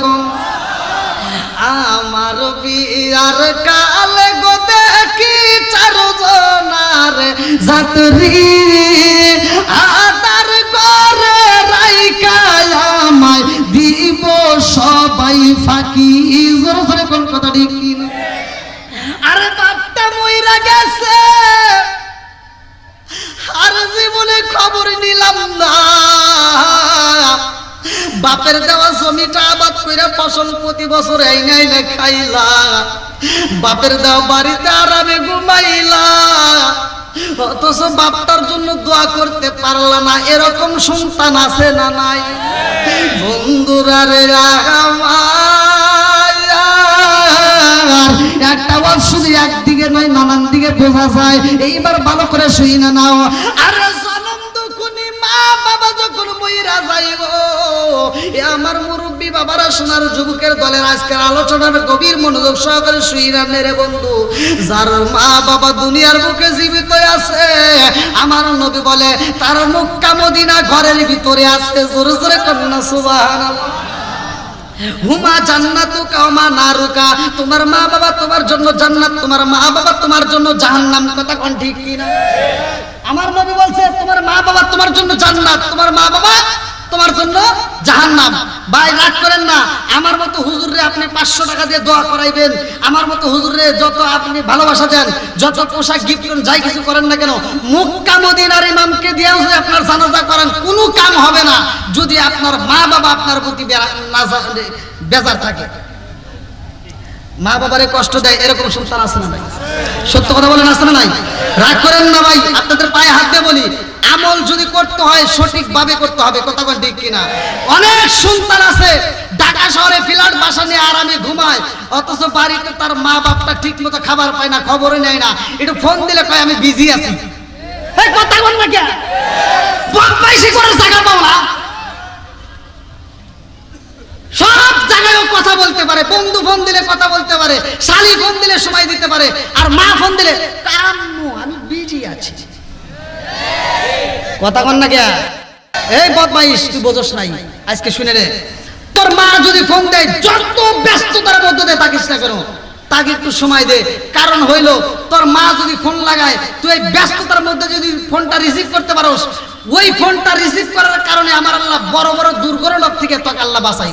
আমার বিয়ার কালে গো দেখি চারজনার যাত্রী আদার করে রাইকা আমায় দিব সবাই ফাঁকি। জোরে জোরে কোন কথা ঠিক কিনা? আরে বাপটা মইরা গেছে আর জীবনে খবর নিলাম না। বাপের দেওয়া জমিটা আবাদ কইরা ফসল প্রতি বছর আইনা আইনা খাইলা, বাপের দেওয়া বাড়িতে আরামে ঘুমাইলা, অথচ বাপটার জন্য দোয়া করতে পারলা না। এরকম সন্তান আছে না নাই? বন্ধুরা রে আমার একটা ওয়াজ শুধু একদিকে নয়, নানান দিকে বোঝা যায়। এইবার ভালো করে শুই না নাও। আরে জনম দুঃখনি মা বাবা যখন মইরা যাইব, এ আমার মুরব্বী বাবারা সোনার যুবকের দলের আজকের আলোচনার গভীর মনোযোগ সহকারে শুই না রে বন্ধু। যার মা বাবা দুনিয়ার বুকে জীবিত আছে, আমার নবী বলে তার মক্কা মদিনা ঘরের ভিতরে আছে। জোরে জোরে কন্যা সুবহানাল্লাহ। হুমা জান্নাতুকা ওয়া মা নারুকা, তোমার মা বাবা তোমার জন্য জান্নাত, তোমার মা বাবা তোমার জন্য জাহান্নাম। কথা কোন ঠিক কি না? আমার নবী বলছে তোমার মা বাবা তোমার জন্য জান্নাত, তোমার মা বাবা তোমার জন্য জাহান্নাম। ভাই রাগ করেন না, আমার মতো হুজুররে আপনি 500 টাকা দিয়ে দোয়া করাইবেন, আমার মতো হুজুররে যত আপনি ভালোবাসা দেন, যত পোশাক গিফট করেন, যাই কিছু করেন না কেন, মক্কা মদিনার ইমামকে দিয়েও যদি আপনার জানাজা করেন কোনো কাম হবে না যদি আপনার মা বাবা আপনার প্রতি বেজার থাকে। মা বাবারে কষ্ট দেয় এরকম সন্তান আছে না ভাই? সত্য কথা বলেন, আছে না নাই? রাগ করেন না ভাই, আপনাদের পায়ে হাত দিয়ে বলি, আমল যদি করতে হয় সঠিকভাবে করতে হবে। কথা বলেন ঠিক কিনা? অনেক সন্তান আছে ঢাকা শহরে ফ্ল্যাট বাসা নিয়ে আরামে ঘুমায়, অথচ বাড়িতে তার মা বাপটা ঠিক মতো খাবার পায় না, খবরই নেয় না। একটু ফোন দিলে কয় আমি বিজি আছি। এই কথা বল না কেন? বদমাইশি করার জায়গা পাও না। সব জায়গায় কথা বলতে পারে, বন্ধু ফোন দিলে কথা বলতে পারে, শালি ফোন দিলে সময় দিতে পারে, আর মা ফোন দিলে কাম্মু আমি বিজি আছি। কথা কন না কে? এই বদমাইশ তুই বোঝস নাই। আজকে শুনে রে, তোর মা যদি ফোন দেয় যত ব্যস্ততার মধ্যে দিয়ে থাকিস না কেন, তাকে একটু সময় দে। কারণ হইলো তোর মা যদি ফোন লাগায়, তুই এই ব্যস্ততার মধ্যে যদি ফোনটা রিসিভ করতে পারোস, ওই ফোনটা রিসিভ করার কারণে আমার আল্লাহ বড় বড় দুর্ঘটনার থেকে তোকে আল্লাহ বাঁচাই।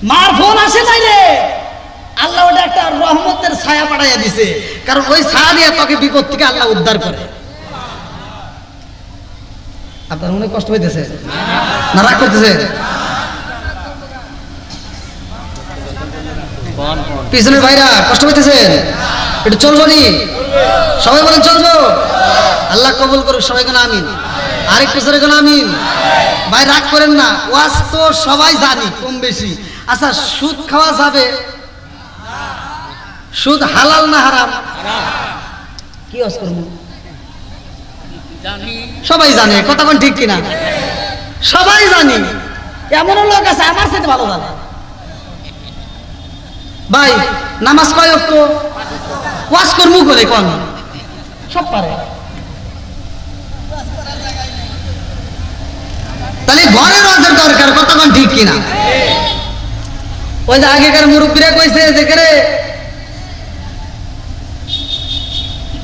মার ফোন আসে নাই রে, আল্লাহ ওটা একটা রহমতের ছায়া পাঠাইয়া দিছে, কারণ ওই ছায়া দিয়ে তোকে বিপদ থেকে আল্লাহ উদ্ধার করে। আপনার মনে কষ্ট হইতেছে না? রাগ করতেছে? পিছনের ভাইরা কষ্ট হইতেছে? একটু চলবো নি? সবাই বলেন চলবো। আল্লাহ কবুল করুক সবাই কোন আমিন। আরেকটু জোরে কোন আমিন। ভাই রাগ করেন না, ওয়াজ তো সবাই জানি কম বেশি। আচ্ছা সুদ খাওয়া যাবে? সুদ হালাল না হারাম? কি ওয়াজ করব? সবাই জানে। কথা কোন ঠিক কিনা? সবাই জানি। এমনও লোক আছে আমার সাথে ভালো জানে। ভাই নামাজ কয় ওয়াক্ত? ওয়াজ করবো করে কোন? সব পারে। তাহলে ঘরের ওয়াজের দরকার। কথা কোন ঠিক কিনা? ওই যে আগেকার মুরব্বীরা কইছে যে করে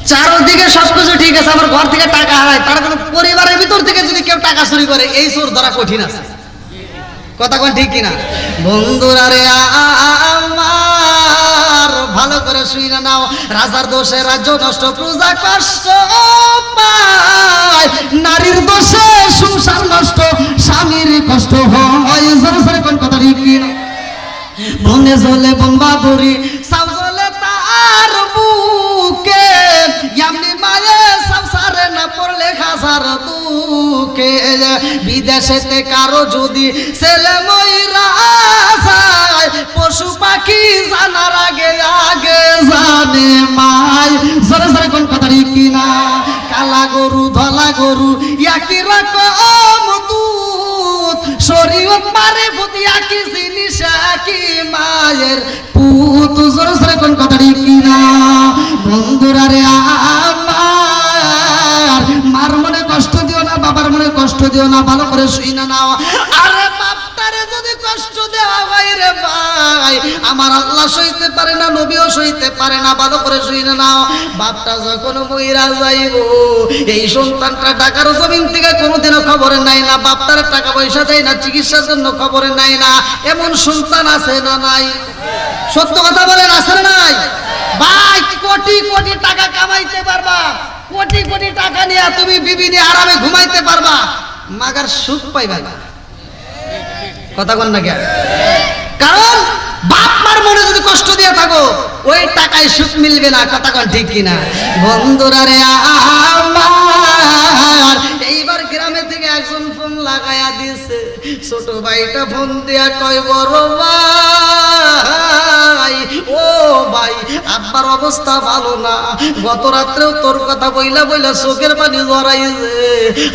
চারদিকে সবকিছু ঠিক আছে, আমার ঘর থেকে টাকা হারায়, তার কোনো পরিবারের ভিতর থেকে যদি কেউ টাকা চুরি করে এই চোর ধরা কঠিন আছে। কথা কোন ঠিক কিনা? বন্ধুরা রে আমার ভালো করে শুই না নাও, রাজার দোষে রাজ্য নষ্ট, প্রজা কষ্ট পায়, নারীর দোষে সংসার নষ্ট, স্বামীর কষ্ট হয়। জোরে জোরে কোন কথা ঠিক কিনা? বনে জলে বনবাদুরি সাউ জলে তার বুকে, এমনি মায়ে সংসারে না পড়লে খাসার দুকে। বিদেশেতে কারো যদি ছেলে মইরা যায়, পশু পাখি জানার আগে আগে জানে মাই। জোরে জোরে কোন কথা ঠিক কিনা? কালা গরু ধলা গরু একই রকম দুধ, শরীয়ত মারে প্রতি একই জিনিস একই মায়ের পুত। জোরে জোরে কোন কথা ঠিক কিনা? বন্ধুরা রে আমার মার মনে কষ্ট দিও না, বাবার মনে কষ্ট দিও না, ভালো করে শুই না নাও। আরে বাপটারে যদি কষ্ট দেওয়া হয় রে আমার আল্লাহ সইতে পারে না, নবীও সইতে পারে না। ভালো করে শুনে নাও, বাপটা যখন মইরা যাইব এই সন্তানটা ঢাকার জমিন থেকে কোনোদিনও খবর নাই না, বাপটার টাকা পয়সা দেয় না, চিকিৎসার জন্য খবর নাই না। এমন সন্তান আছে না নাই? সত্য কথা বলেন, আছে না নাই? ভাই কোটি কোটি টাকা কামাইতে পারবা, কোটি কোটি টাকা নিয়ে তুমি বিবি নিয়ে আরামে ঘুমাইতে পারবা, মাগার সুখ পাইবা না। কথা বল না কেন? কারণ বাপ মার মনে যদি কষ্ট দিয়ে থাকো ওই টাকায় সুখ মিলবে না। কথা কন ঠিক কিনা? বন্ধুরা রে আমার, এইবার গ্রামে থেকে একজন ফোন লাগাইয়া দিয়েছে, ছোট ভাইটা ফোন দিয়া কয়, বড় ভাই, ও ভাই, আব্বার অবস্থা ভালো না, গত রাত্রেও তোর কথা বইলা বইলা চোখের পানি জড়াইছে,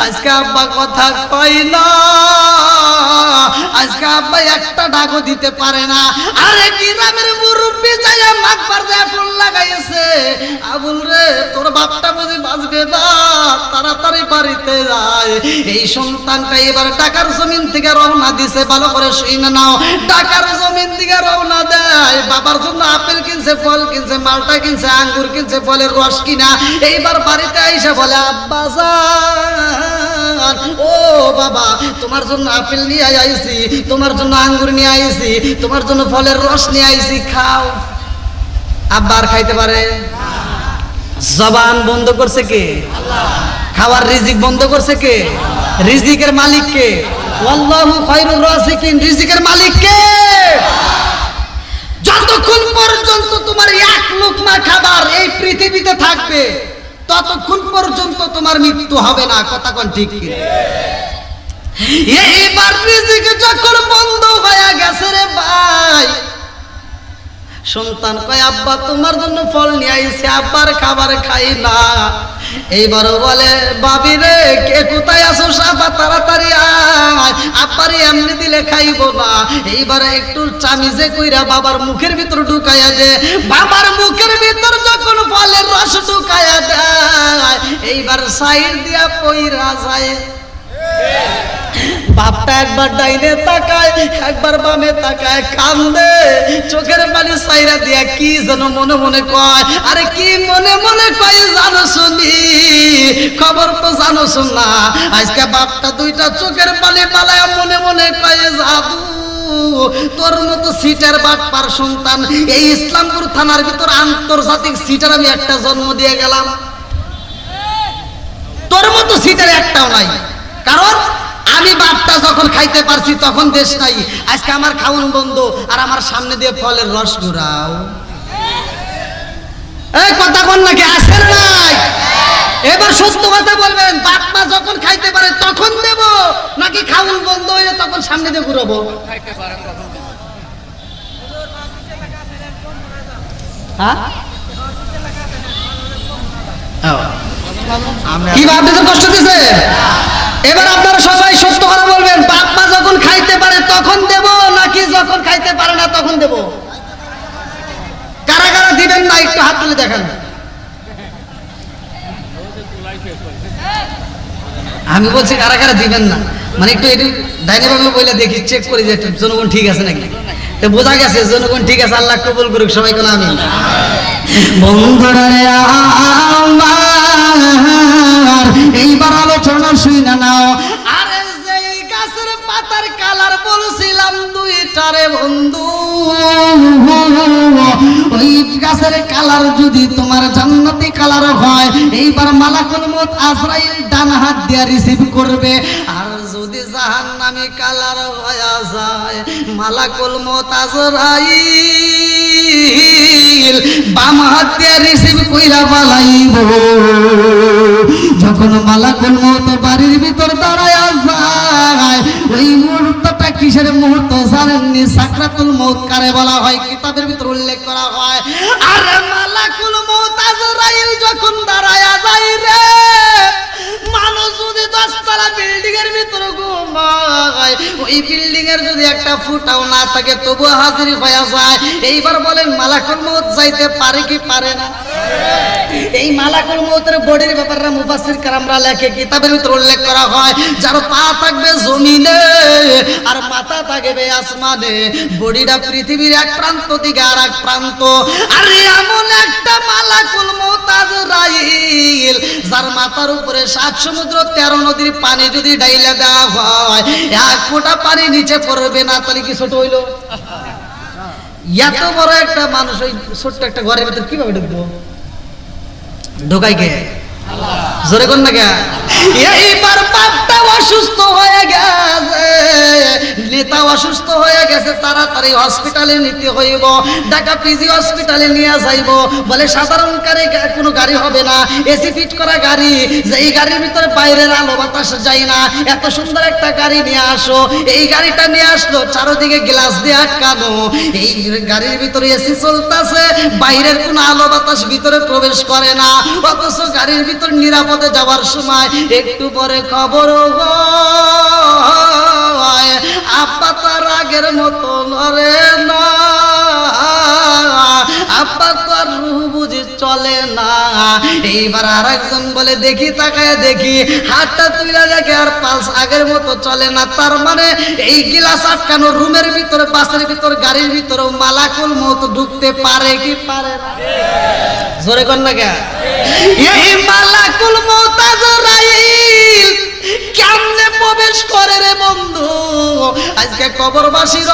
আজকে আব্বা কথা কয় না, আজকে আব্বা একটা ডাকও দিতে পারে না। আরে গ্রামের মুরব্বি যাইয়া মাতবার দেয়া ফোন লাগাইছে, আবুল রে তোর বাপটা বুঝি বাঁচবে না, তাড়াতাড়ি বাড়িতে যায়। এই সন্তানটা এবার টাকার জমিন থেকে রওনা দিছে। ভালো করে শুনে নাও, টাকার জমিন থেকে রওনা দেয়, বাবার জন্য আপেল কিনছে, ফল কিনছে, মালটা কিনছে, আঙ্গুর কিনছে, ফলের রস কিনা এইবার বাড়িতে আইসা বলে, আব্বা জান, ও বাবা, তোমার জন্য আপেল নিয়ে আইছি, তোমার জন্য আঙ্গুর নিয়ে আইছি, তোমার জন্য ফলের রস নিয়ে আইছি, খাও। আব্বা আর খাইতে পারে? জবান বন্ধ করছে কে? খাওয়ার রিজিক বন্ধ করছে কে? রিজিকের মালিক কে? আল্লাহু খায়রুর রাযিকিন। রিজিকের মালিক কে? যতক্ষণ পর্যন্ত তোমার এক লোকমা খাবার এই পৃথিবীতে থাকবে ততক্ষণ পর্যন্ত তোমার মৃত্যু হবে না। কথা কোন ঠিক কি? এইবার রিজিক যখন বন্ধ হয়ে গেছে রে ভাই, সন্তান কয়, আব্বা তোমার জন্য ফল নিয়ে আইছে, আব্বার খাবার খাই না। এইবারও বলে, বাবি রে কে কোথায় আছো, সাবা তাড়াতাড়ি আয়, আব্বারে এমনি দিলে খাইব না। এইবারে একটু চামিজে কইরা বাবার মুখের ভিতর ঢুকাইয়া দে। বাবার মুখের ভিতর যখন ফলের রস ঢুকাইয়া দেয়, এইবার সাইড দিয়া পইরা যায়। বাপটা একবার ডাইনে তাকায়, একবার বামে তাকায়, কান্দে, চোখের পানি সাইরা দিয়া কি যেন মনে মনে কয়। আরে কি মনে মনে কয় জানো শুনি? খবর তো জানো শুন না, আজকে বাপটা দুইটা চোখের পানি পালায় মনে মনে কয়, জাদু তোর মতো সিটার বাটপার সন্তান এই ইসলামপুর থানার ভিতর আন্তর্জাতিক সিটার আমি একটা জন্ম দিয়ে গেলাম, তোর মতো সিটার একটাও নাই। কারণ আমি বাপটা যখন খাইতে পারছি তখন দেশ নাই, আজকে আমার খাওন বন্ধ আর আমার সামনে দিয়ে ফলের রস ঘুরাও। এই কথা বল নাকি? আসেন নাই? এবার সত্য কথা বলবেন, বাপ মা যখন খাইতে পারে তখন দেব, নাকি খাওন বন্ধ হইলে তখন সামনে দিয়ে ঘুরাবো? হ্যাঁ, কি আপনাদের কষ্ট দিছে? এবার আপনারা সবাই সত্য কথা বলবেন, বাপ মা যখন খাইতে পারে তখন দেব, নাকি যখন খাইতে পারে না তখন দেব? কারা কারা দিবেন না একটু হাত তুলে দেখান। আমি বলছি কারা কারা দিবেন না, মানে একটু একটু ডাইনে বামে বলে দেখি, চেক করি যে জনগণ ঠিক আছে নাকি। তো বোঝা গেছে জনগণ ঠিক আছে, আল্লাহ কবুল করুক সবাই। কোন আমি বন্ধুরা এইবার আলোচনা শুনে নাও। আরে যেই গাছের পাতার কালার বলছিলাম দুইটারে বন্ধু, ওই গাছের কালার যদি তোমার জান্নাতি কালার হয়, এইবার মালাকুল মউত আজরাইল ডান হাত দিয়ে রিসিভ করবে। আর যদি জাহান্নামী কালার হয়ে যায়, মালাকুল মউত আজরাইল বাম হাত দিয়ে রিসিভ কইরা পালাইব। যখন মালাকুল মউত বাড়ির ভিতর দাঁড়ায়া যায়, ওই মুহূর্তটা কিসের মুহূর্ত জানেননি? সাকরাতুল মউত কারে বলা হয় কিতাবের ভিতর উল্লেখ করা হয়। আরে মালাকুল মউত আজরাইল যখন দাঁড়ায়া যায় রে, মানুষ যদি পাঁচতলা বিল্ডিং এর ভিতরে ঘুমায়, ওই বিল্ডিং এর যদি একটা ফুটাও না থাকে তবু হাজির হয়ে যায়। এইবার বলেন মালাকুল মউত যাইতে পারে কি পারে না? এই মালাকুল মউতের বডির ব্যাপারে মুফাসসির কেরামরা লেখে, কিতাবের ভিতর উল্লেখ করা হয় যার পা থাকবে জমিনে আর মাথা থাকবে আসমানে, বডিটা পৃথিবীর এক প্রান্ত থেকে আর এক প্রান্ত। আর এমন একটা মালাকুল মউত আজরাইল যার মাথার উপরে 7 সমুদ্র 13 নদীর পানি যদি ডাইলা দেওয়া হয় এক ফোঁটা পানি নিচে পড়বে না, তাহলে কি ছোট হইলো? এত বড় একটা মানুষ ওই ছোট্ট একটা ঘরের ভিতর কিভাবে ঢুকবো? ঢোকাই কে? জোরে কোন না কে? এইবার বাপটা অসুস্থ হয়ে গেছে, নেতা অসুস্থ হয়ে গেছে, তাড়াতাড়ি হসপিটালে নিতে হইব, ঢাকা পিজি হসপিটালে নিয়ে যাইব। বলে সাধারণ কোনো গাড়ি হবে না, এসি ফিট করা গাড়ি, যে এই গাড়ির ভিতরে বাইরের আলো বাতাস যায় না, এত সুন্দর একটা গাড়ি নিয়ে আসো। এই গাড়িটা নিয়ে আসলো, চারদিকে গ্লাস দিয়ে আটকানো, এই গাড়ির ভিতরে এসি চলতেছে, বাইরের কোনো আলো বাতাস ভিতরে প্রবেশ করে না, অথচ গাড়ির ভিতর নিরাপদে যাওয়ার সময় একটু পরে খবর হয় আব্বা তার আগের মতো নরে না, আব্বা তো আর রুহ বুঝি চলে না। এইবার আর একজন বলে দেখি, তাকায় দেখি হাতটা তুলে দেখে আর পালস আগের মতো চলে না। তার মানে এই গ্লাস আটকানো রুমের ভিতরে, বাসের ভিতর, গাড়ির ভিতরে মালাকুল মউত ঢুকতে পারে কি পারে না? জোরে কোন না কে? এই মালাকুল মউত আজরাইল কেমনে প্রবেশ করে রে বন্ধু? আজকে কবরবাসীর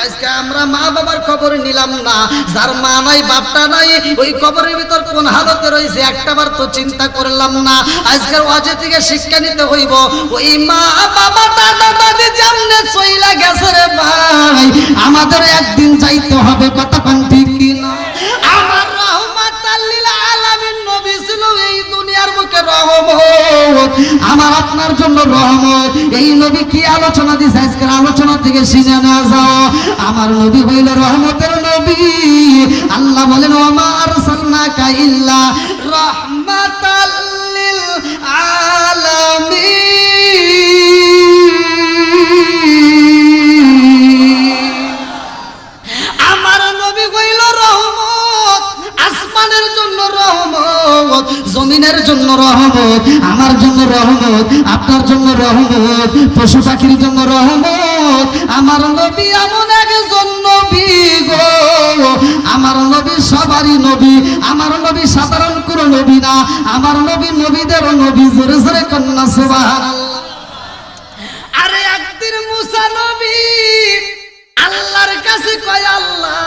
আজকে আমরা মা বাবার খবর নিলাম না, যার মা নাই বাপটা নাই ওই কবরের ভিতর কোন হালতে রয়েছে একটাবার তো চিন্তা করলাম না। আজকের ওয়াজে থেকে শিক্ষা নিতে হইব, ওই মা বাবা দাদা দাদি যেমনে চইলা গেছে রে ভাই, আমাদের একদিন যাইতে হবে, কতক্ষণ ঠিক কিনা? আমার রহমাতাল লিল আলামিন নবী ছিল এই দুনিয়ার বুকে রহমত, আমার আপনার জন্য রহমত। এই নবী কি আলোচনা দিয়েছে আজকের আলোচনা থেকে শুনে না যাও। আমার নবী হইল রহমতের নবী। আল্লাহ বলেন ওমা আরসালনাকা ইল্লা রাহমাতাল লিল আলামিন। আমার নবী হইল রহমত, আসমানের জন্য রহমত, জমিনের জন্য রহমত, আমার জন্য রহমত, আপনার জন্য রহমত, পশু পাখির জন্য রহমত। আমার নবী এমন একজন নবী গো, আমার নবী সবারই নবী, আমার নবী সাধারণ কোনো নবী না, আমার নবী নবীদের নবী। জোরে জোরে কন্যা সুবহানাল্লাহ। আরে একদিন মুসা নবী আল্লাহর কাছে কয়, আল্লাহ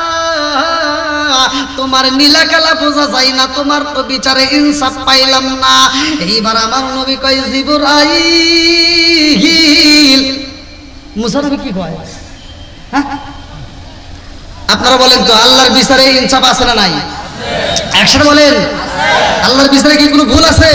তোমার নীলা কালা বোঝা যায় না, তোমার তো বিচারে ইনসাফ পাইলাম না। এইবার আমার নবী কয় জিবরাইল। মুসা নবী কি কয়? আপনারা বলেন তো আল্লাহর বিচারে ইনসাফ আছে না নাই? একসাথে বলেন, আল্লাহর বিচারে কি কোনো ভুল আছে?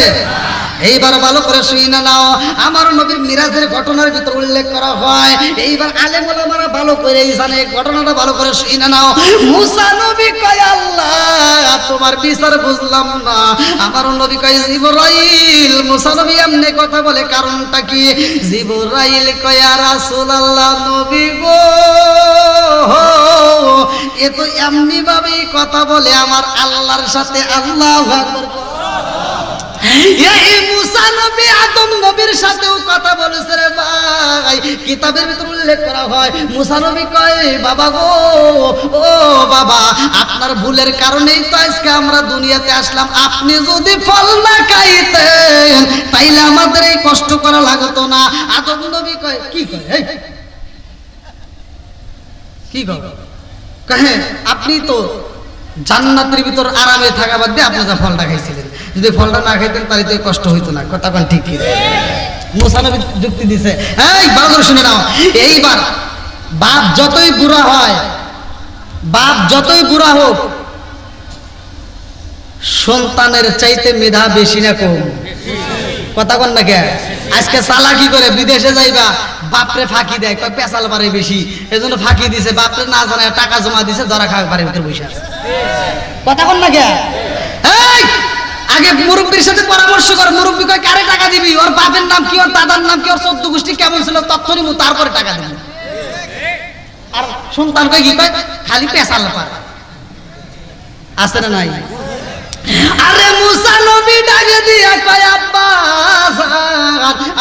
এইবার ভালো করে শুনে নাও, আমার নবীর মিরাজের ঘটনার ভিতর উল্লেখ করা হয়। এইবার আলেম ওলামারা ভালো করে জানে, ঘটনাটা ভালো করে শুনে নাও। মুসা নবী কয়, আল্লাহ তোমার বিচার বুঝলাম না। আমার নবী কয় জিবরাইল। মুসা নবী এমনি কথা বলে, কারণটা কি? জিবরাইল কয় ইয়া রাসূলুল্লাহ, নবী গো এ তো এমনি ভাবেই কথা বলে আমার আল্লাহর সাথে। আল্লাহু আকবার। এই মুসা নবী আদম নবীর সাথেও কথা বলেছে রে ভাই। কিতাবের ভিতর উল্লেখ করা হয়, মুসা নবী কয় বাবা গো, ও বাবা আপনার ভুলের কারণেই তো আজকে আমরা দুনিয়াতে আসলাম। আপনি যদি ফল না খাইতেন তাইলে আমাদের এই কষ্ট করা লাগতো না। আদম নবী কয় কি কয়? এই কি কয়? কহে আপনি তো জান্নাতের ভিতর আরামে থাকা বাদ দিয়ে আপনি যা ফলটা খাইছিলেন, যদি ফলটা না খাইতেন তাহলে তো কষ্ট হইতো না। কথা কোন ঠিক? মুসা নবী যুক্তি দিছে। এই ভালো করে শুনে নাও। এইবার বাপ যতই বুড়া হয়, বাপ যতই বুড়া হোক, সন্তানের চাইতে মেধা বেশি না কম? কথা কোন না কে? আজকে চালাকি করে বিদেশে যাইবা, বাপরে ফাঁকি দেয়, কয় পেশাল পারে বেশি, এজন্য ফাঁকি দিছে, বাপরে না জানে টাকা জমা দিছে, ধরা খাওয়া পারে ভিতরে বসে আছে। কথা কোন না কে? এই আগে মুরব্বীর সাথে পরামর্শ কর, মুরব্বী কয় কারে টাকা দিবি, ওর বাপের নাম কি, ওর দাদার নাম কি, ওর চোদ্দ গোষ্ঠী কেমন ছিল তথ্য নিবো, তারপরে টাকা দিবি। আর সন্তান কয় কি কয়, খালি পেশাল পার আছে না নাই? আরে মুসা নবী ডাকে দিয়া কয় আব্বা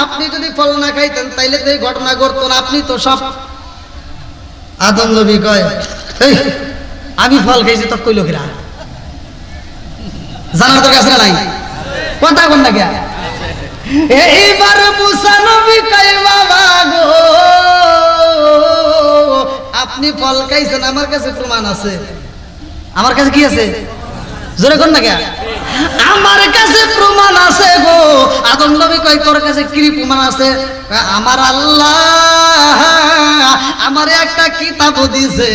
আপনি যদি ফল না খাইতেন তাইলে তো এই ঘটনা ঘটতো না, আপনি তো সব। আদম নবী কয় এই আমি ফল খাইছি তো কইলো কিরা, জানার তোর কাছে নাই, কথা কোন না গিয়া। এইবার মুসা নবী কয় বাবা গো আপনি ফল খাইছেন, আমার কাছে প্রমাণ আছে। আমার কাছে কি আছে, জোরে কোন না গিয়া, আমার কাছে প্রমাণ আছে গো। আদম নবী কয় তোর কাছে কি প্রমাণ আছে? আমার আল্লাহ আমারে একটা কিতাব দিয়েছে,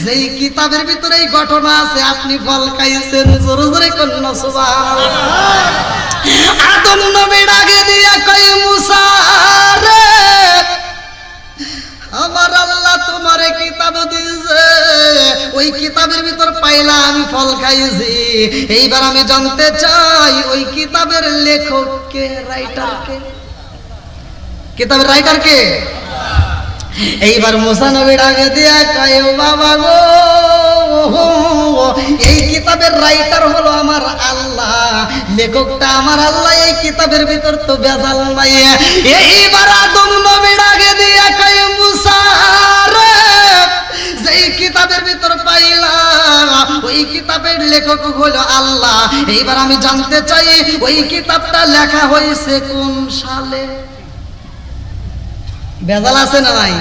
যেই কিতাবের ভিতরে এই ঘটনা আছে, আপনি ফল খাইছেন। জোরে জোরে কন্যা সুবহানাল্লাহ। আদম নবী ডাকে দিয়া কয় মুসা রে আমার আল্লাহ তোমারে কিতাব দিয়েছে, ওই কিতাবের ভিতর পাইলা আমি ফল খাইছি। এইবার আমি জানতে চাই ওই কিতাবের লেখক কে, রাইটার কে, কিতাবের রাইটার কে? এইবার মুসা নবী ডাকে দিয়া কয় বাবা গো এই কিতাবের রাইটার হলো আমার আল্লাহ, লেখকটা আমার আল্লাহ, এই কিতাবের ভিতর তো ভেজাল নাই। এইবার আদম নবী ডাকে দিয়া কয় মুসা রে যেই কিতাবের ভিতর পাইলাম ওই কিতাবের লেখক হলো আল্লাহ। এইবার আমি জানতে চাই ওই কিতাবটা লেখা হয়েছে কোন সালে? ভেজাল আছে না নাই?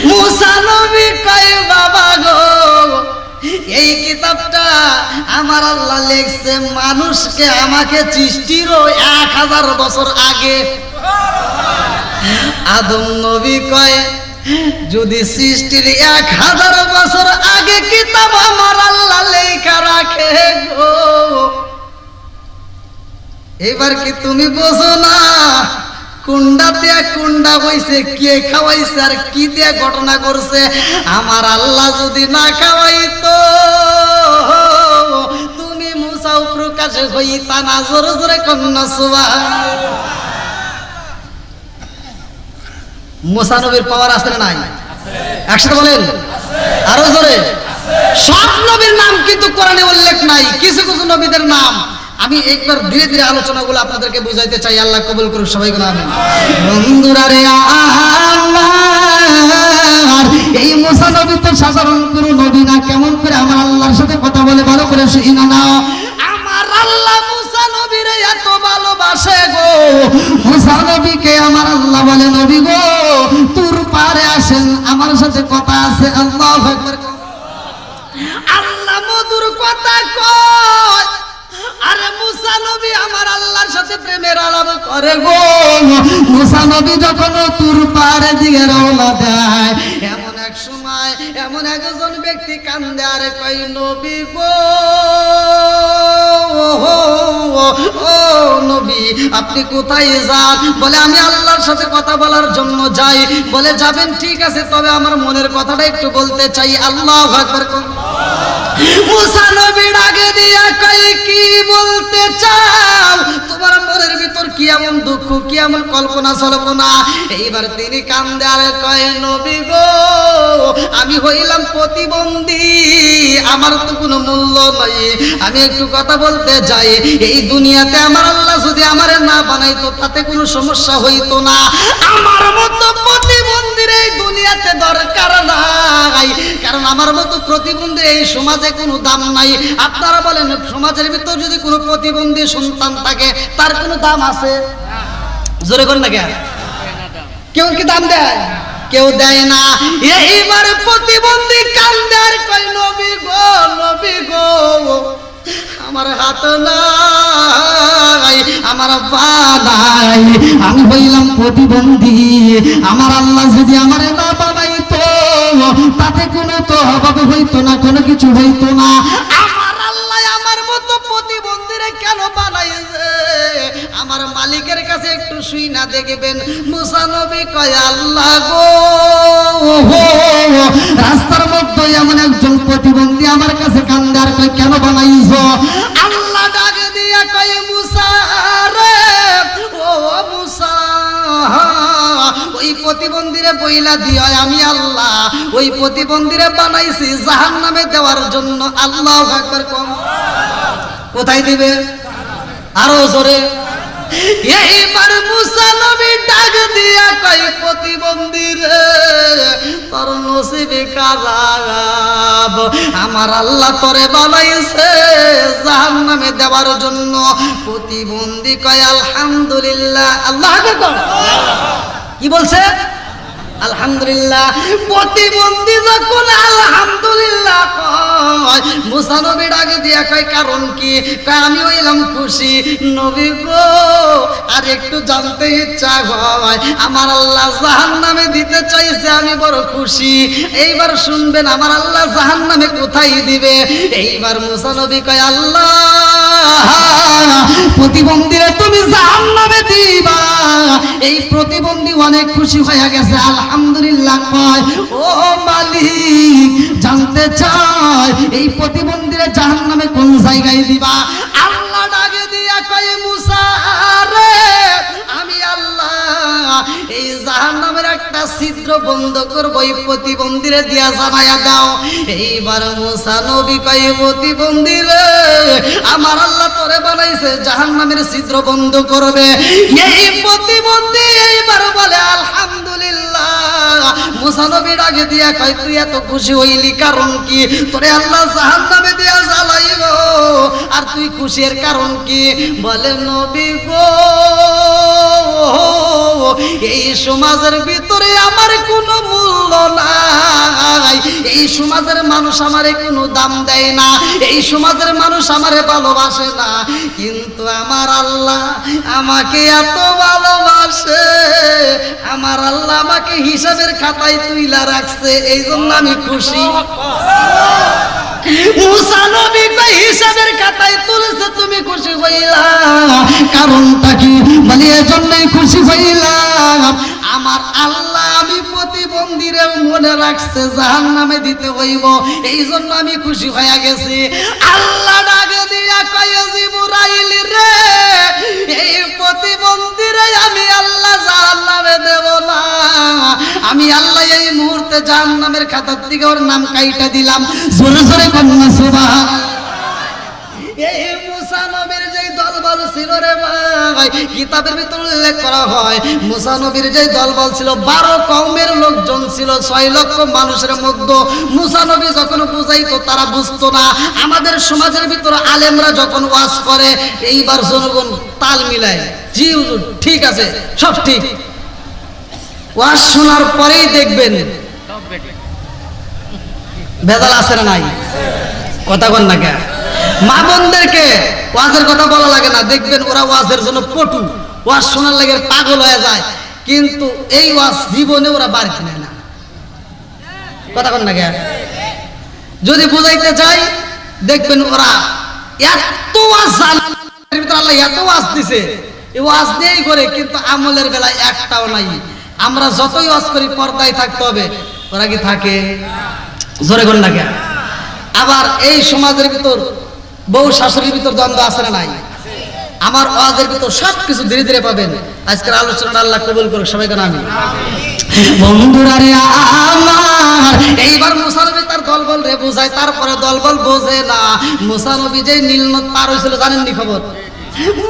মুসা নবী কয় বাবা গো এই কিতাবটা আমার আল্লাহ লিখছে মানুষকে আমাকে সৃষ্টিরও 1000 বছর আগে। আদম নবী কয় যদি সৃষ্টির 1000 বছর আগে কিতাব আমার আল্লাহ লেখা রাখে গো, এবার কি তুমি বোঝো না কুন্ডা দিয়া কুন্ডা হইছে, কে খাওয়াইছে আর কি দিয়া ঘটনা করছে? আমার আল্লাহ যদি না খাওয়াইতো তুমি মুসাও প্রকাশ হইতা না। জোরে জোরে কন্যা সুবহানাল্লাহ। মুসা নবীর পাওয়ার আছে না নাই? একসাথে বলেন আরো জোরে। সব নবীর নাম কিন্তু কোরআনে উল্লেখ নাই, কিছু কিছু নবীদের নাম আমি একবার ধীরে ধীরে আলোচনাগুলো আপনাদেরকে বুঝাইতে চাই। আল্লাহ কবুল করুন সবাই গুলো আমিন। বন্ধুরা রে আমার এই মুসা নবী তো সাধারণ কোনো নবী না, কেমন করে আমার আল্লাহর সাথে কথা বলে ভালো করে শুনে নাও। আমার আল্লাহ মুসা নবীরে এত ভালোবাসে গো, মুসা নবীকে আমার আল্লাহ বলে নবী গো তুর পারে আসেন আমার সাথে কথা আছে। আল্লাহু আকবার। আল্লাহ মধুর কথা কয়, আরে মুসা নবী আমার আল্লাহর সাথে প্রেমের আলাপ করে গো। মুসা নবী যখন তুর পারে দিকে রওনা দেয় এমন এক সময় এমন একজন ব্যক্তি কান্দে আর কয় নবী গো ও নবী আপনি কোথায় যান? বলে আমি আল্লাহর সাথে কথা বলার জন্য যাই। বলে যাবেন ঠিক আছে, তবে আমার মনের কথাটা একটু বলতে চাই। আল্লাহু আকবার। মুসা নবী ডাকে দিয়া কয় কি বলতে চাও? তোমার মনের ভিতর কি এমন দুঃখ, কি এমন কল্পনা সল্পনা? এইবার তিনি কান্দে আর কয় নবী গো আমি হইলাম প্রতিবন্ধী, আমার তো কোনো মূল্য নাই, আমি একটু কথা বলতে যাই। এই দুনিয়াতে আমার আল্লাহ যদি আমারে না বানাইতো তাতে কোনো সমস্যা হইতো না। আমার মতো প্রতিবন্ধীর এই দুনিয়াতে দরকার নাই, কারণ আমার মতো প্রতিবন্ধীর এই সমাজে কোনো দাম নাই। আপনারা বলেন সমাজের ভিতর যদি কোনো প্রতিবন্ধী সন্তান থাকে তার কোনো দাম আছে? জোরে করেন না কেন? কেউ কি দাম দেয়? কেউ দেয় না। এইবার প্রতিবন্ধী কান্দে আর কয় নবী গো আমার হাত নাই, আমার পা নাই, আমি হইলাম প্রতিবন্ধী। আমার আল্লাহ যদি আমারে না বানাইতো তাতে কোনো তো অভাব হইতো না, কোনো কিছু হইতো না। আমার আল্লাহ আমার মতো প্রতিবন্ধীরে কেন বানাইছে? আমার মালিকের কাছে একটু শুই না দেখবেন। মুসা নবী কয় আল্লাহ গো রাস্তার মধ্যে এমন একজন প্রতিবন্ধী আমার কাছে কান্দে আর কয় কেন বানাইছো? আল্লাহ ডাকে দিয়া বইলা দিও আমি আল্লাহ ওই প্রতিবন্ধীরে বানাইছি জাহান্নামে দেওয়ার জন্য। আল্লাহু আকবার কোন কোথায় দিবে আরো জোরে। এইবার মুসা নবী ডাক দিয়া কই প্রতিবন্ধী রে তোর নসিবে খারাপ, আমার আল্লাহ তোরে বানাইছে জাহান্নামে দেওয়ার জন্য। প্রতিবন্ধী কয় আলহামদুলিল্লাহ। আল্লাহ আকবার কি বলছে আলহামদুলিল্লাহ। প্রতিবন্ধী যখন আলহামদুলিল্লাহ কয় মুসা নবী ডাকে দিয়া কয় কারণ কি? কয় আমি হইলাম খুশি নবী গো, আর একটু জানতে ইচ্ছা হয় আমার আল্লাহ জাহান্নামে দিতে চাইছে, আমি বড় খুশি। এইবার শুনবেন আমার আল্লাহ জাহান্নামে কোথায় দিবে। এইবার মুসা নবী কয় আল্লাহ প্রতিবন্ধীরা তুমি জাহান্নামে দিবা। এই প্রতিবন্ধী অনেক খুশি হয়ে গেছে আলহামদুলিল্লাহ কয় ও মালিক জানতে চাই এই প্রতিবন্ধীরা জাহান্নামে কোন জায়গায় দিবা। আল্লাহ ডাকে দিয়া কয় মুসা রে আমি আল্লাহ এই জাহান্নামের একটা ছিদ্র বন্ধ করব, এই প্রতিবন্ধীরে দিয়া জানায়া দাও। এইবার মুসা নবী কয় প্রতিবন্ধী রে আমার আল্লাহ তোরে বানাইছে জাহান্নামের ছিদ্র বন্ধ করবে। এই প্রতিবন্ধী এইবার বলে আলহামদুলিল্লাহ। মুসা নবী ডাকে দিয়া কয় তুই এত খুশি হইলি কারণ কি? তোরে আল্লাহ জাহান্নামে দিয়া জ্বালাইব, আর তুই খুশির কারণ কি? বলে নবী গো এই সমাজের ভিতরে আমার কোনো মূল্য নাই, এই সমাজের মানুষ আমারে কোনো দাম দেয় না, এই সমাজের মানুষ আমারে ভালোবাসে না, কিন্তু আমার আল্লাহ আমাকে এত ভালোবাসে, আমার আল্লাহ আমাকে হিসাবের খাতায় তুইলা রাখছে, এই জন্য আমি খুশি। মুসা নবী কই হিসাবের খাতায় তুলছে তুমি খুশি হইলা, কারণটা কি? বলি এজন্যই খুশি হইলাম আমার আল্লাহ আমি প্রতিবন্ধীরে মনে রাখছে জাহান্নামে দিতে হইব, এই জন্য আমি খুশি হয়ে গেছি। আল্লাহ ডাকে দিয়া কয় জিবরাইল রে এই প্রতিবন্ধীরে আমি আল্লাহ জাহান্নামে দেব না, আমি আল্লাহ এই মুহূর্তে জাহান্নামের খাতার থেকে ওর নাম কাইটা দিলাম। জোরে জোরে কন্যা সুবহানাল্লাহ। এই মুসা নবীর যেই দলবল ছিল রে ভাই, কিতাবের ভিতর উল্লেখ করা হয় মুসা নবীর যেই দলবল ছিল 12 কওমের লোকজন ছিল, 6 লক্ষ মানুষের মধ্যে। মুসা নবী যখন বুঝাইতো তারা বুঝতো না। আমাদের সমাজের ভিতর আলেমরা যখন ওয়াজ করে এইবার জনগণ তাল মিলায়, জি হুজুর ঠিক আছে সব ঠিক। ওয়াজ শোনার পরেই দেখবেন ভেজাল আছে না নাই, কথা কন না কে? মা বোনদেরকে ওয়াজের কথা বলা লাগে না, দেখবেন ওরা ওয়াজের জন্য পটু, ওয়াজ শোনার লাগে পাগল হয়ে যায়, কিন্তু এই ওয়াজ জীবনে ওরা বাড়িতে নেয় না, কথা কন না কে? যদি বুঝাইতে চাই দেখবেন ওরা এত ওয়াজ জানে, আল্লাহ এত ওয়াজ দিছে, এই ওয়াজ দিয়েই করে, কিন্তু আমলের বেলায় একটাও নাই। আমরা যতই ওয়াজ করি পর্দায় থাকতে হবে, ওরা কি থাকে? জোরে কন না কে? আবার এই সমাজের ভিতর বউ শাশুড়ির ভিতর দ্বন্দ্ব আছে না নাই? আমার ওয়াজের ভিতর সবকিছু ধীরে ধীরে পাবেন। আজকের আলোচনাটা আল্লাহ কবুল করুক, সবাই কেন আমি বন্ধুরা রে আমার। এইবার মুসা নবী তার দলবল রে বোঝায়, তারপরে দলবল বোঝে না। মুসা নবী যে নীল নদ পার হয়েছিল জানেননি খবর?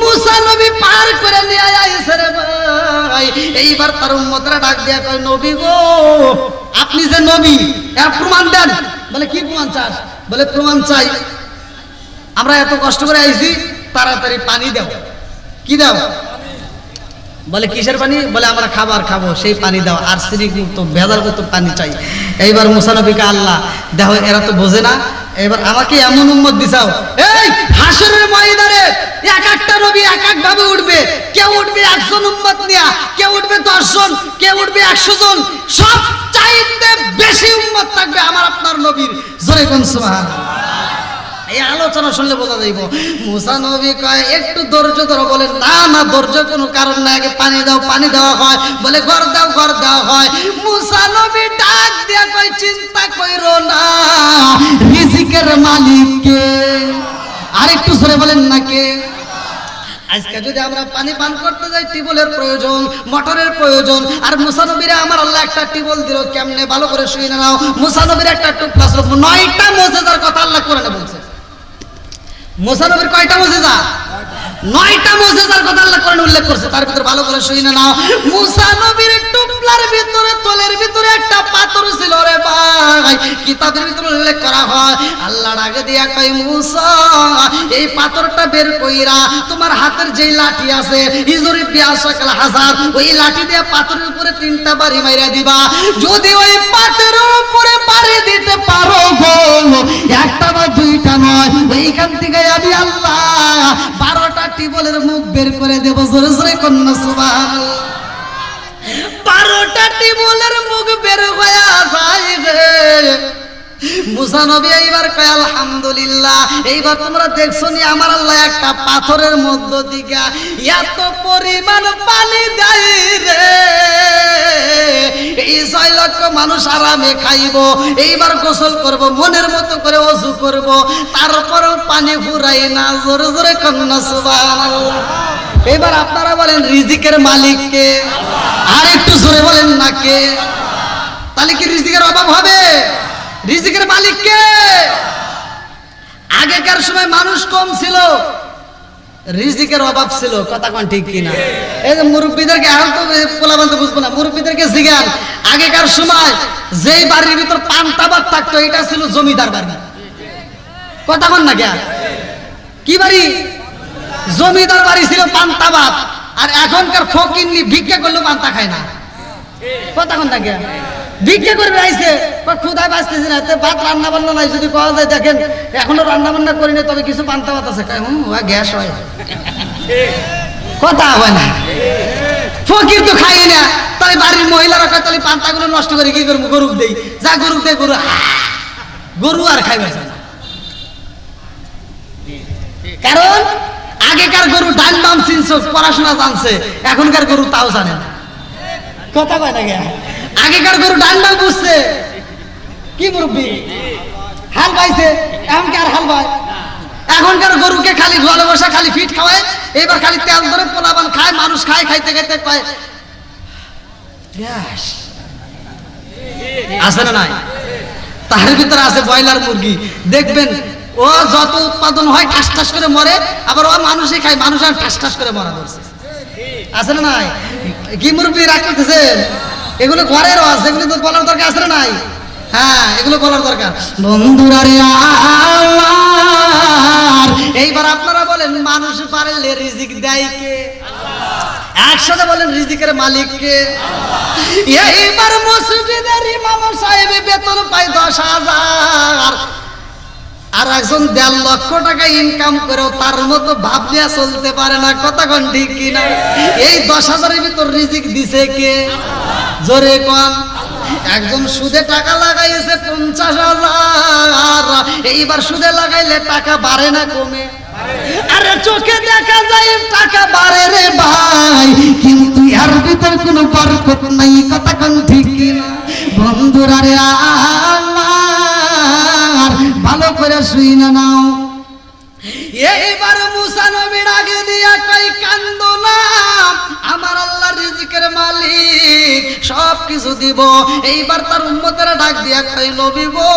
মুসা নবী পার করে নিয়ে আইছে রে ভাই। এইবার তার উম্মতরা ডাক দিয়া কয় নবী গো আপনি যে নবী এর প্রমাণ দেন। বলে কি প্রমাণ চাস? বলে প্রমাণ চাই, আমরা এত কষ্ট করে আইছি, তাড়াতাড়ি পানি দাও। কি দাও? বলে কিসের পানি? বলে আমরা খাবার খাবো সেই পানি দাও, আর সিরিক মুক্ত ভেজাল মুক্ত পানি চাই। এইবার মুসা নবীকে আল্লাহ দেখো এরা তো বোঝে না, এবার আমাকে এমন উম্মত দিছাও, এই হাসরের ময়দানে এক একটা নবী এক এক ভাবে উঠবে, কেউ উঠবে 1 জন উম্মত নিয়া, কেউ উঠবে 10 জন, কেউ উঠবে 100 জন, সব চাইতে বেশি উম্মত থাকবে আমার আপনার নবীর। জোরে কোন সুবহানাল্লাহ। এই আলোচনা শুনলে বোঝা যাইব। মুসা নবী কয় একটু ধৈর্য ধরো। বলে না না ধৈর্য কোনো কারণ নাই, আগে পানি দাও। পানি দেওয়া হয়, বলে ঘর দাও, ঘর দেওয়া হয়। মুসা নবী ডাক দিয়া কয় চিন্তা কইরো না, রিজিকের মালিক কে? আরেকটু জোরে বলেন না কে? আজকে যদি আমরা পানি পান করতে যাই টিউবওয়েলের প্রয়োজন, মোটরের প্রয়োজন, আর মুসা নবীরে আমার আল্লাহ একটা টিউবওয়েল দিল, কেমনে ভালো করে শুই না নাও। মুসা নবীর একটা টুকরা 9টা মুজিজার কথা আল্লাহ কোরআনে বলছে। মুসা নবীর কয়টা মুজিজা? 9টা মুজিজার কথা আল্লাহ কোরআনে উল্লেখ করছে, তার ভিতরে ভালো করে শুই না নাও। মুসা নবীর টুকলার ভিতরে, তলের ভিতরে একটা পাথর ছিল রে ভাই, কিতাবের ভিতরে উল্লেখ করা হয়। আল্লাহ ডাকে দিয়া কয়, মুসা এই পাথরটা বের কইরা তোমার হাতের যেই লাঠি আছে, ইজরি বিয়াসাকাল হাজার, ওই লাঠি দিয়ে পাথরের উপরে 3টা বাড়ি মাইরা দিবা। যদি ওই পাথরের উপরে বাড়ি দিতে পারো গো, একটা বা 2টা নয়, ওইখান থেকে আমি আল্লাহ 12টা টিউবওয়েলের মুখ বের করে দেব। জোরে জোরে কন্যা সুবহানাল্লাহ। 12টা টিউবওয়েলের মুখ বের হয়ে যায় রে। মুসা নবী এইবার কয় আলহামদুলিল্লাহ। এইবার তোমরা দেখছো নি আমার আল্লাহ একটা পাথরের মধ্য দিকে এত পরিমাণ পানি দেয় রে, এই 6 লক্ষ মানুষ আরামে খাইব, এইবার গোসল করব, মনের মতো করে ওযু করব, তারপরেও পানি ফুরাই না। জোরে জোরে কন্যা সুবহানাল্লাহ। এবার আপনারা বলেন রিজিকের মালিক কে? আর একটু জোরে বলেন না কে? তাহলে কি রিজিকের অভাব হবে? রিজিকের মালিক কে? আগেকার সময় মানুষ কম ছিল, রিজিকের অভাব ছিল, কথা কোন ঠিক কিনা? এই যে মুরব্বীদেরকে, এখন তো পোলাপান তো বুঝবো না, মুরব্বীদেরকে জিজ্ঞান আগেকার সময় যেই বাড়ির ভিতর পান্তাবাদ থাকতো এটা ছিল জমিদার বাড়ি, কথা কোন না কে? কি বাড়ি? জমিদার বাড়ি ছিল, পান্তাবাদ। আর এখনকার ফকিন্নি ভিক্ষা করলেও পান্তা খায় না, কথা কোন না কে? ভিক্ষা করবে আইছে, ক্ষুধায় বাঁচতেছি না, ভাত রান্না বান্না নাই, যদি পাওয়া যায় দেখেন এখনো রান্না বান্না করি না, তবে কিছু পান্তা ভাত আছে, গ্যাস হয়, কথা হয় না। ফকির তো খাই না, তাহলে বাড়ির মহিলারা কয় তাহলে পান্তাগুলো নষ্ট করে কি করবো, গরুক দেই, যা গরুক দেয়, গরু গরু আর খাইবে না। কারণ আগেকার গরু ডান বাম চিনছে, পড়াশোনা জানছে, এখনকার গরু তাও জানে না, কথা কয় না গে? আগেকার গরু ডান বাম বুঝছে, কি মুরব্বী হাল বাইছে, এখনকার হাল বাই। এখনকার গরুকে খালি ঘরে বসে খালি ফিট খাওয়ায়, এবার খালি তেল ধরে পোলাবান খায়, মানুষ খায়, খাইতে খাইতে কয় গ্যাস আছে না নাই? তার ভিতরে আছে ব্রয়লার মুরগি, দেখবেন ও যত উৎপাদন হয় ঠাস ঠাস করে মরে, আবার ও মানুষই খায়, মানুষ আর ঠাস ঠাস করে মরা ধরছে, আছে না নাই? কি মুরব্বী রাগ করতেছেন? এগুলো ঘরের আছে, এগুলো তো বলার দরকার আছে না নাই? হ্যাঁ, এগুলো বলার দরকার। বন্ধুরা রে আমার, এইবার আপনারা বলেন মানুষ পারলে রিজিক দেয় কে? একসাথে বলেন রিজিকের মালিক কে? এইবার মসজিদের ইমাম সাহেব বেতন পায় 10,000, আর একজন 1.5 লক্ষ টাকা ইনকাম করেও তার মতো ভাব নিয়ে চলতে পারে না, কথা কোন ঠিক কিনা? এই 10,000-এর ভিতর রিজিক দিছে কে? জোরে কোন? একজন সুদে টাকা লাগাইছে 50,000, এইবার সুদে লাগাইলে টাকা বাড়ে না কমে? আরে চোখে দেখা যায় টাকা বাড়ে রে ভাই, কিন্তু এর ভিতর কোনো বরকত নাই, কথা কোন ঠিক কিনা? বন্ধুরা রে আমার, ভালো করে শুই না নাও। এইবার মুসা নবী আগে দিয়া কই কান্দো না, আমার আল্লাহ রিজিকের মালিক, সব কিছু দিব। এইবার তার উম্মতেরা ডাক দিয়া কই নবী গো,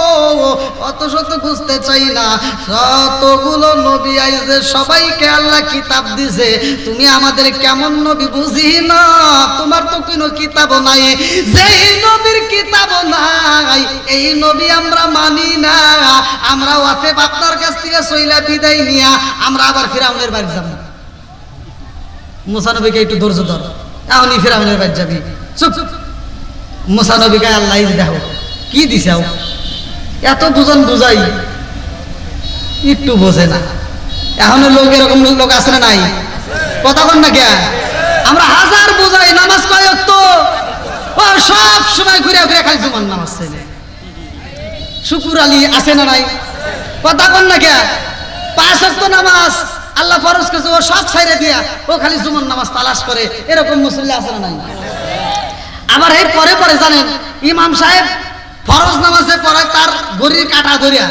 অত শত বুঝতে চাই না, যতগুলো নবী আইছে সবাইকে আল্লাহ কিতাব দিছে, তুমি আমাদের কেমন নবী বুঝি না, তোমার তো কোনো কিতাব নাই, যেই নবীর কিতাব নাই এই নবী আমরা মানি না, আমরা অতএব আপনার কাছ থেকে সইলা বিদায় নিয়া আমরা আবার ফিরাউনের বাড়ি যাব। মুসা নবীকে একটু ধৈর্য ধর, এখনই ফিরাউনের বাড়ি যাবি, চুপ। মুসা নবীকে আল্লাহ দেখো কি দিছে, এত বুঝন বুঝাই একটু বোঝে না। এখন লোক এরকম লোক আছে না নাই? কথা বল না কে? আমরা হাজার বুঝাই, নামাজ কয় তো ও সব সময় ঘুরে ঘুরে খালি জুমার নামাজ চাইলে। শুকুর আলী আছে না নাই? কথা বল না কে? 5 ওয়াক্ত নামাজ আল্লাহ ফরজ করেছে, ও সব ছাইরে দিয়া ও খালি জুমার নামাজ তালাশ করে, এরকম মুসল্লি আছে না নাই? আবার এই পরে পরে জানেন ইমাম সাহেব ফরজ নামাজে পড়ায় তার ঘড়ির কাটা ধরিয়া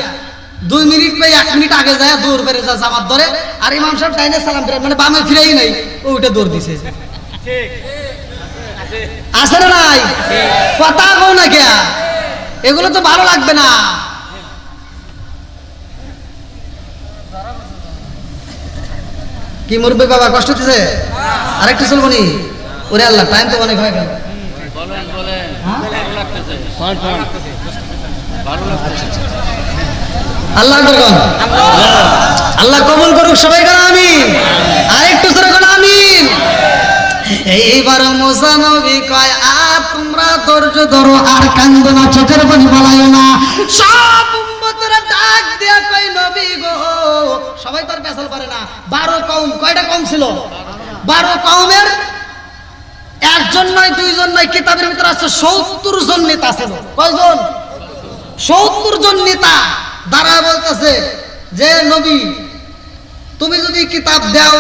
2 মিনিট পে 1 মিনিট আগে যায় দৌড় বেড়ে যা জামাত ধরে আর ইমাম সাহেব ডাইনে সালাম ফিরে মানে বামে ফিরেই নাই ও উঠে দৌড় দিছে ঠিক আছে না নাই কথা কও না কে এগুলো তো ভালো লাগবে না কি মুরব্বি বাবা কষ্ট দিছে আরেকটু চলবো নি ওরে আল্লাহ টাইম তো অনেক হয়ে গেল বলেন বলেন হ্যাঁ? ভালো লাগতেছে ভালো লাগতেছে আল্লাহ করুন আল্লাহ কবুল করুক সবাই করে আমিন আরেকটু জোরে করে আমিন এইবার মুসা নবী কয় আর তোমরা ধৈর্য ধরো আর কান্দো না চোখের পানি বলাইও না সব উম্মতরা ডাক দিয়া কয় নবী গো সবাই তো আর পেছাল পারে না 12 কওম কয়টা কওম ছিল 12 কওমের একজন নয় দুইজন নয় কিতাবের ভিতরে আছে 70 জন নেতা ছিল কয়জন 70 জন নেতা দাঁড়া বলতেছে যে নবী তুমি যদি কিতাব দাও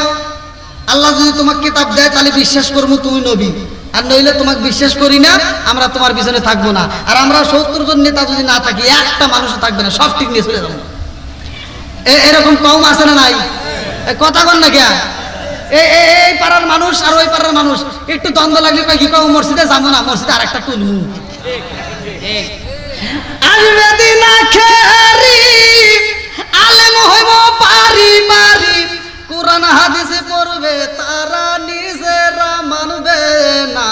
আল্লাহ যদি তোমাকে কিতাব দেয় তাহলে বিশ্বাস করবো তুমি নবী আর নইলে তোমাকে বিশ্বাস করি না আমরা তোমার পিছনে থাকবো না আর আমরা 70 জন নেতা যদি না থাকি একটা মানুষও থাকবে না সব ঠিক নিয়ে চলে যাবো এরকম কম আছে না নাই কথা বল না কে এই পাড়ার মানুষ আর ওই পাড়ার মানুষ একটু দ্বন্দ্ব লাগলে কয় কি কও মসজিদে যাবো না মসজিদে আরেকটা তুলবো আসবে দিন আখেরি আলেম হইব পারি পারি কোরআন হাদিসে পড়বে তারা নিজেরা মানবে না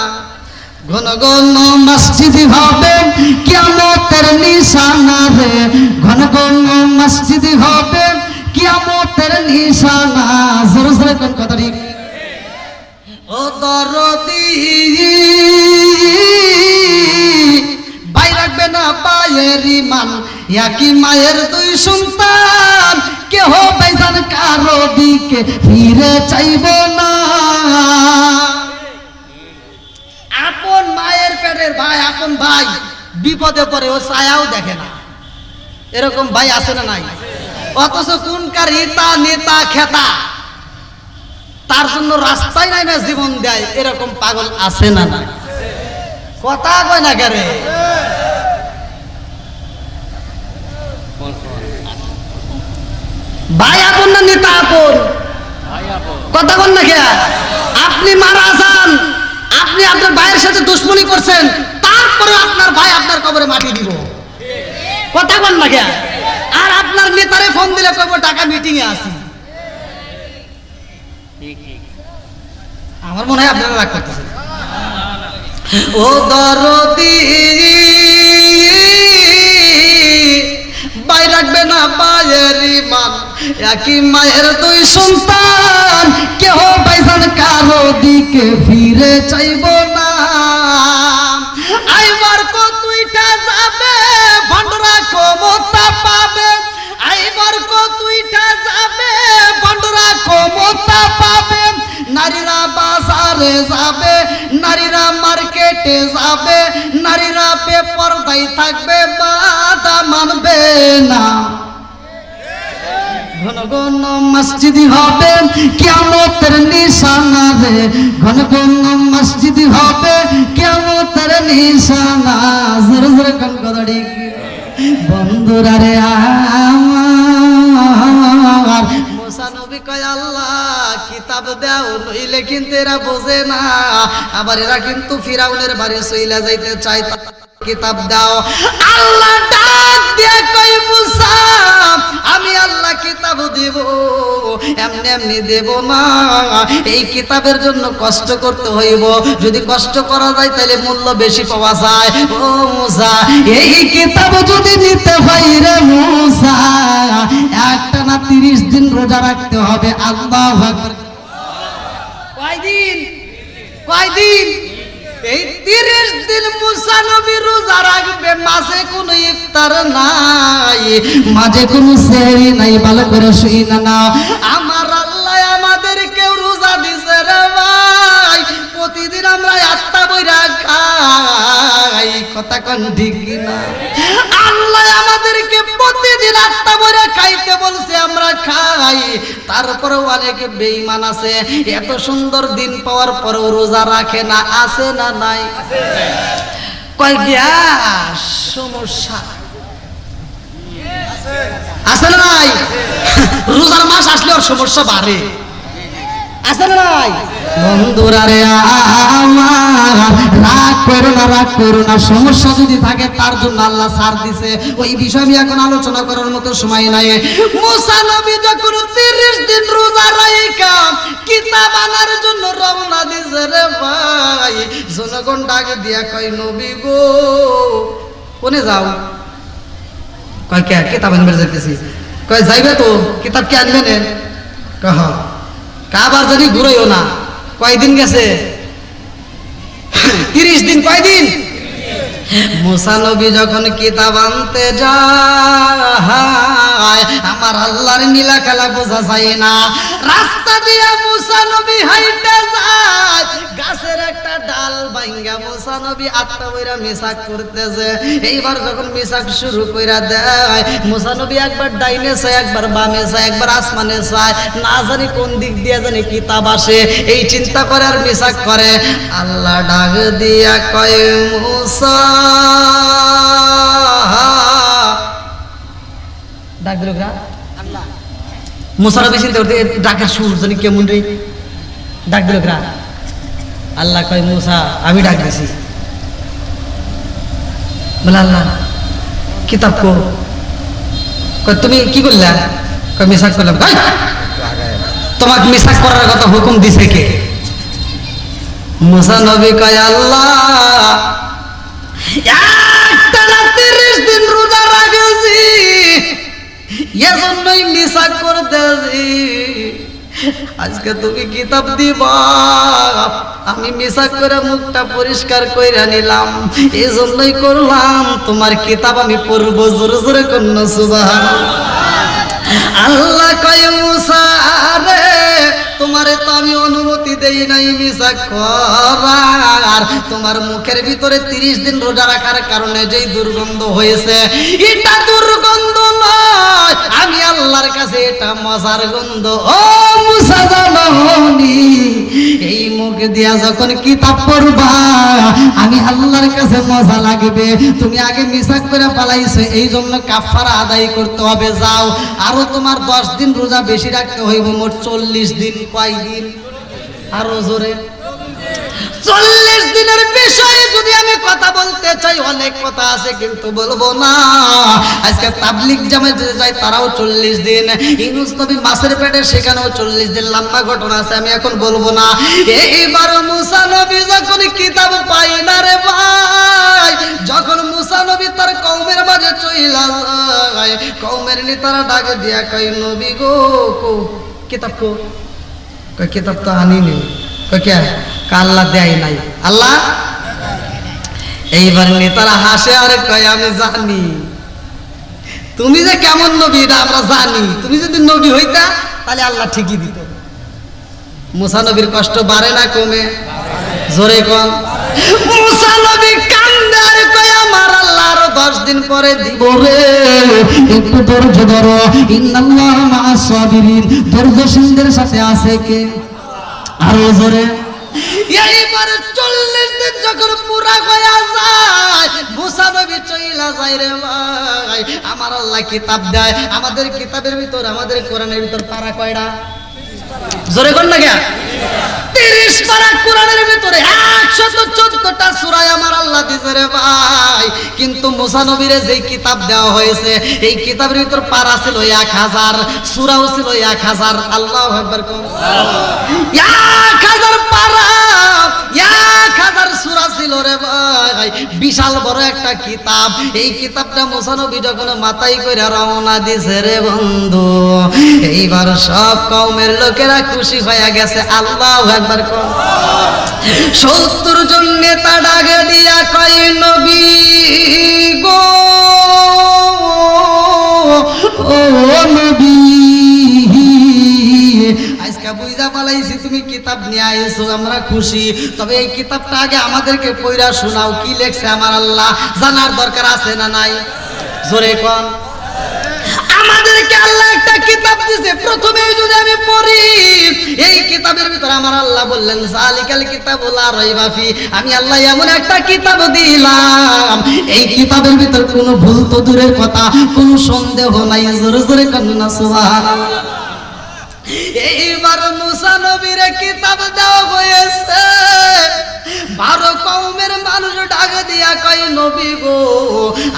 ঘন ঘন মসজিদ হবে কিয়ামতের নিশানা রে ঘন ঘন মসজিদ হবে কিয়ামতের নিশানা জোরে জোরে কোন কথা ঠিক ও দরদি ভাই রাখবে না পায়ের ইমান একই মায়ের 2 সন্তান কেহ বেজান কারো দিকে ফিরে চাইব না আপন মায়ের পেটের ভাই আপন ভাই বিপদে পড়ে ও ছায়াও দেখে না এরকম ভাই আছে না নাই অথচ কোনকার হিতা নেতা খেতা তার জন্য রাস্তায় নাই না জীবন দেয় এরকম পাগল আছে না নাই কথা কয় না কেরে ভাই আপন না নেতা আপন কথা কন না কে আপনি মারা যান আপনি আপনার ভাইয়ের সাথে দুশ্মনী করছেন তারপরে আপনার ভাই আপনার কবরে মাটি দিব কথা কন না কে আর আপনার নেতারে ফোন দিলে কইব টাকা মিটিং এ আছি আমার মনে হয় আপনারা রাগ করতেছেন ও দরদি ভাই রাখবে না পায়ের ইমান একই মায়ের 2 সন্তান কেহ বাইজান কারো দিকে ফিরে চাইব না আইবার কতইটা যাবে ভন্ডরা ক্ষমতা পাবে আইবার কতইটা যাবে ভন্ডরা ক্ষমতা পাবে নারীরা বাজারে যাবে নারীরা মার্কেটে যাবে নারীরা বেপরদায় থাকবে বাধা মানবে না ঘন ঘন মসজিদ হবে কিয়ামতের নিশানা রে ঘন ঘন মসজিদ হবে কিয়ামতের নিশানা জোরে জোরে কোন কথা ঠিক বন্ধুরা রে আমার মুসা নবী কয় আল্লাহ কিতাব দাও নইলে কিন্তু এরা বোঝে না আবার এরা কিন্তু ফিরাউনের বাড়ি চইলা যাইতে চায় কিতাব দাও আল্লাহ ডাক দিয়ে কই মুসা আমি আল্লাহ কিতাব দেব এমনি এমনি দেব না এই কিতাবের জন্য কষ্ট করতে হইব যদি কষ্ট করা যায় তাহলে মূল্য বেশি পাওয়া যায় ও মুসা এই কিতাব যদি নিতে হয় রে মুসা একটা না 30 দিন রোজা রাখতে হবে আল্লাহু আকবার কয়দিন এই 30 দিন মুসা নবী রোজা রাখবে মাঝে কোনো ইফতার নাই মাঝে কোনো সেহরি নাই ভালো করে শুই না আমার আল্লাহ আমাদেরকে রোজা দিছে রে ভাই প্রতিদিন আমরা আত্মা বইরা খাই কথা কোন ঠিক না আল্লাহ আমাদেরকে প্রতিদিন আত্মা বইরা খাইতে বলছে আমরা খাই তারপরেও অনেক বেঈমান আছে এত সুন্দর দিন পাওয়ার পরেও রোজা রাখে না আছে না নাই কয় গ্যাস সমস্যা আছে না নাই? রোজার মাস আসলে ওর সমস্যা বাড়ে, আছে না নাই? বন্ধুরা রে আমার, রাগ করো না, সমস্যা যদি থাকে তার জন্য আল্লাহ ছাড় দিছে, ওই বিষয় আমি এখন আলোচনা করার মতো সময় নাই। মুসা নবী যখন 30 দিন রোজা রাইখা কিতাব আনার জন্য রওনা দিছে রে ভাই, জনগণ ডাক দিয়া কয় নবী গো কোনে যাও? কয় কে কিতাব আনবে যাইতেছি। কয় যাইবে তো, কিতাব কি আনবে না? কহ কাবার যদি ঘুরাইও না। কয়দিন গেছে? 30 দিন। কয়দিন? মুসা নবী যখন কিতাব আনতে যায়, আমার আল্লাহর নীলা খেলা বোঝা যায় না। রাস্তা দিয়া মুসা নবী হাইটা যায়, গাছের একটা ডাল ভাঙ্গা মুসা নবী আত্মা বইরা মিসাক করতেছে। এইবার যখন মিসাক শুরু কইরা দেয়, মুসা নবী একবার ডাইনে চায়, একবার বামে চায়, একবার আসমানে চায়, না জানি কোন দিক দিয়ে জানি কিতাব আসে, এই চিন্তা করে আর মিসাক করে। আল্লাহ ডাক দিয়া কয় মুসা, ডাক দিল না মুসা নবী চিন্তা করতে ডাকের সুর জানি কেমন রে, ডাক দিল না। আল্লাহ কয় মুসা আমি ডাক দিছি। বলে আল্লাহ কিতাব কো? কয় তুমি কি করলা? কয় মিসাক করলাম। কয় তোমাকে মিসাক করার কথা হুকুম দিছে কে? মুসা নবী কয় আল্লাহ একটানা 30 দিন রোজা রাখছি, এজন্যই মিসাক করতেছি। আজকে তুমি কিতাব দিবা, আমি মিসাক করে মুখটা পরিষ্কার কইরা নিলাম, এই জন্যই করলাম। তোমার কিতাব আমি পড়বো, জোরে জোরে কন্যা সুবহানাল্লাহ। আল্লাহ কয় মুসা রে তোমারে তো আমি অনুমতি দেই নাই মিসাক করার, তোমার মুখের ভিতরে 30 দিন রোজা রাখার কারণে যেই দুর্গন্ধ হয়েছে, এটা দুর্গন্ধ নয়, আমি আল্লাহর কাছে এটা মজার গন্ধ। ও মুসা জানি এই মুখ দিয়া যখন কিতাব পড়বা আমি আল্লাহর কাছে মজা লাগবে। তুমি আগে মিসাক করে পালাইছো, এই জন্য কাফারা আদায় করতে হবে। যাও আরো তোমার 10 দিন রোজা বেশি রাখতে হইব, মোট 40 দিন। কয় দিন? আরো জোরে। 40 দিনের বিষয়ে যদি আমি কথা বলতে চাই, অনেক কথা আছে কিন্তু বলবো না। আজকে তাবলিগ জামাতে যাই তারাও 40 দিন, ইউনূস নবী মাছের পেটে সেখানেও 40 দিন, লম্বা ঘটনা আছে, আমি এখন বলবো না। এইবার মুসা নবী যখন কিতাব পাই না রে ভাই, যখন মুসা নবী তার কওমের মাঝে চইলা যায়, কওমের নেতারা ডাকে দিয়া কয় নবী গো কিতাব কো? কয় কিতাব তো আনিনি। কয় কে? আল্লাহ দেয় নাই। আল্লাহ এইবার নেতারা হাসে আর কয় আমি জানি তুমি যে কেমন নবী এটা আমরা জানি, তুমি যদি নবী হইতা তাহলে আল্লাহ ঠিকই দিত। মুসা নবীর কষ্ট বাড়ে না কমে? জোরে কোন। মুসা নবী কান্দে আর কয় আমার আল্লাহ আরো 10 দিন পরে দিব রে, একটু ধৈর্য ধরো, ইন্নাল্লাহা মা'আস সাবিরিন, ধৈর্যশীলদের সাথে আছে কে? আরো জোরে। এইবার 40 দিন যখন পুরা হয়ে যায়, মুসা নবী চইলা যায় রে ভাই, আমার আল্লাহ কিতাব দেয়। আমাদের কিতাবের ভিতর, আমাদের কোরআনের ভিতর পারা কয়টা? জোরে কোন না কে? 30 পারা কোরআনের ভিতরে 114টা সূরা আমার আল্লাহ দিয়েছে রে ভাই। কিন্তু মুসা নবীরে যেই কিতাব দেওয়া হয়েছে, এই কিতাবের ভিতর পারা ছিল 1000, সূরাও ছিল 1000। আল্লাহু আকবার কোন। 1000 পারা, 1000 সূরা ছিল রে ভাই, বিশাল বড় একটা কিতাব। এই কিতাবটা মুসা নবী যখন মাথায় কইরা রওনা দিছে রে বন্ধু, এইবার সব কওমের লোকেরা খুশি হয়ে গেছে। আল্লাহু আকবার কোন। 70 জন নেতা ডাকে দিয়া কয় নবী গো, ও নবী, আজকে বুঝা পালাইছি তুমি কিতাব নিয়ে আইছো, আমরা খুশি। তবে এই কিতাবটা আগে আমাদেরকে পড়া শোনাও, কি লেখছে আমার আল্লাহ, জানার দরকার আছে না নাই? জোরে কোন। আমাদেরকে আল্লাহ একটা কিতাব দিয়েছে, প্রথমে যদি আমি পড়ি এই কিতাবের ভিতরে আমার আল্লাহ বললেন জালিকাল কিতাবুল লা রাইবা ফি, আমি আল্লাহ এমন একটা কিতাব দিলাম এই কিতাবের ভিতর কোনো ভুল তো দূরের কথা, কোনো সন্দেহ নাই। জোরে জোরে কান্না সুবহানাল্লাহ। এইবার মুসা নবীর কিতাব দেওয়া হয়েছে, 12 কওমের মানুষ ডাক দিয়া কয় নবী গো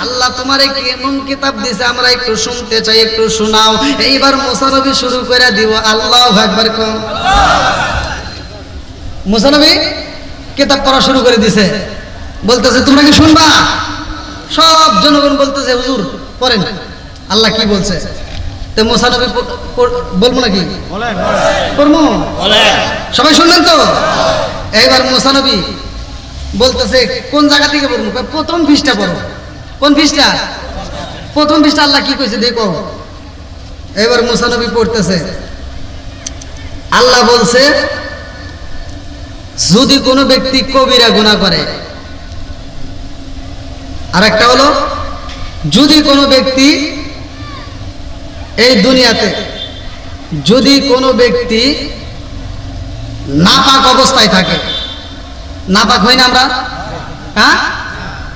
আল্লাহ তোমারে কেমন কিতাব দিছে আমরা একটু শুনতে চাই, একটু শোনাও। এইবার মুসা নবী শুরু করে দিব আল্লাহু আকবার কোন। মুসা নবী কিতাব পড়া শুরু করে দিছে, বলতেছে তোমরা কি শুনবা? সব জনগণ বলতেছে হুজুর পড়েন আল্লাহ কি বলছে। তো মুসা নবী বলবো নাকি? পড়বো? সবাই শুনলেন তো? এইবার মুসা নবী বলতেছে কোন জায়গা থেকে পড়বো? প্রথম পৃষ্ঠা পড়ো। কোন পৃষ্ঠা? প্রথম পৃষ্ঠা। আল্লাহ কি কইছে দেখো। এবার মুসা নবী পড়তেছে, আল্লাহ বলছে যদি কোনো ব্যক্তি কবিরা গুনাহ করে, আর একটা হলো যদি কোনো ব্যক্তি এই দুনিয়াতে যদি কোনো ব্যক্তি নাপাক অবস্থায় থাকে, নাপাক হই না আমরা? হ্যাঁ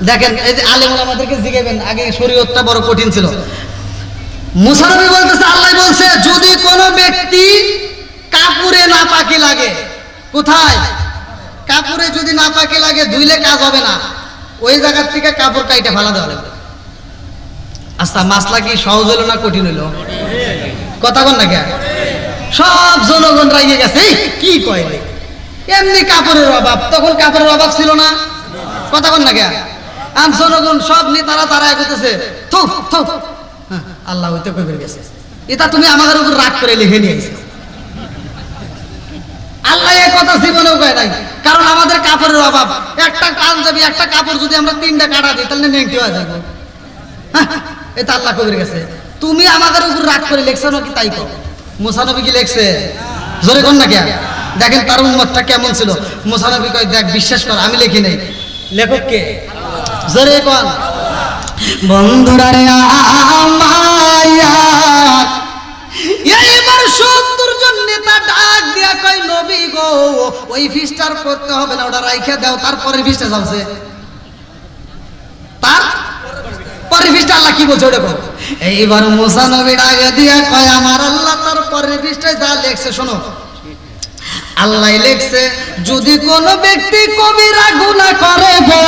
দেখেন এই যে আলেম ওলামাদেরকে জিজ্ঞাসা, আগে শরীয়তটা বড় কঠিন ছিল। মুসা নবী বলতেছে আল্লাহ বলছে যদি কোনো ব্যক্তি কাপড়ে নাপাকি লাগে, কোথায়? কাপড়ে যদি নাপাকি লাগে ধুইলে কাজ হবে না, ওই জায়গার থেকে কাপড় কাইটা ফেলা দেওয়া লাগবে। আচ্ছা মাসলা কি সহজ হলো না কঠিন হলো? কথা বল না কে? সব জনগণ রাইয়ে গেছে কি কয় রে, এমনি কাপড়ের অভাব, তখন কাপড়ের অভাব ছিল না। কথা বল না কে? আর জনগণ সব নেতারা তারা এগোতেছে থু থু, আল্লাহ হইতে কইবে গেছে এটা তুমি আমাদের উপর রাগ করে লিখে নিয়ে এসেছো। আল্লাহ এই কথা জীবনেও কয় নাই, কারণ আমাদের কাপড়ের অভাব। একটা পাঞ্জাবি একটা কাপড় যদি আমরা 3টা কাটা দিই তাহলে নেংটি হয়ে যাবে। এটা আল্লাহ কবির গেছে, তুমি আমাদের উপর রাগ করে লেখছো নাকি? তাই কো মুসা নবী কি লেখছে? জোরে কোন না কে? দেখেন তার উম্মতটা কেমন ছিল। মুসা নবী কয় দেখ বিশ্বাস কর আমি লিখি নাই, লেখক কে? জোরে কোন। বন্ধুরা রে আমায়া এইবার 70 জন নেতা ডাক দিয়া কয় নবী গো ওই ফিস্টার করতে হবে না, ওটা রাইখা দাও, তারপরে ফিস্টা যাচ্ছে। তার পরে ফিস্টা আল্লাহ কি বলছে ওটা কর। এইবার মুসা নবী ডাক দিয়া কয় আমার আল্লাহ তার পরে ফিস্টায় যা লেখছে শোনো। আল্লাহ লেখছে যদি কোন ব্যক্তি কবিরা গুনাহ করে গো,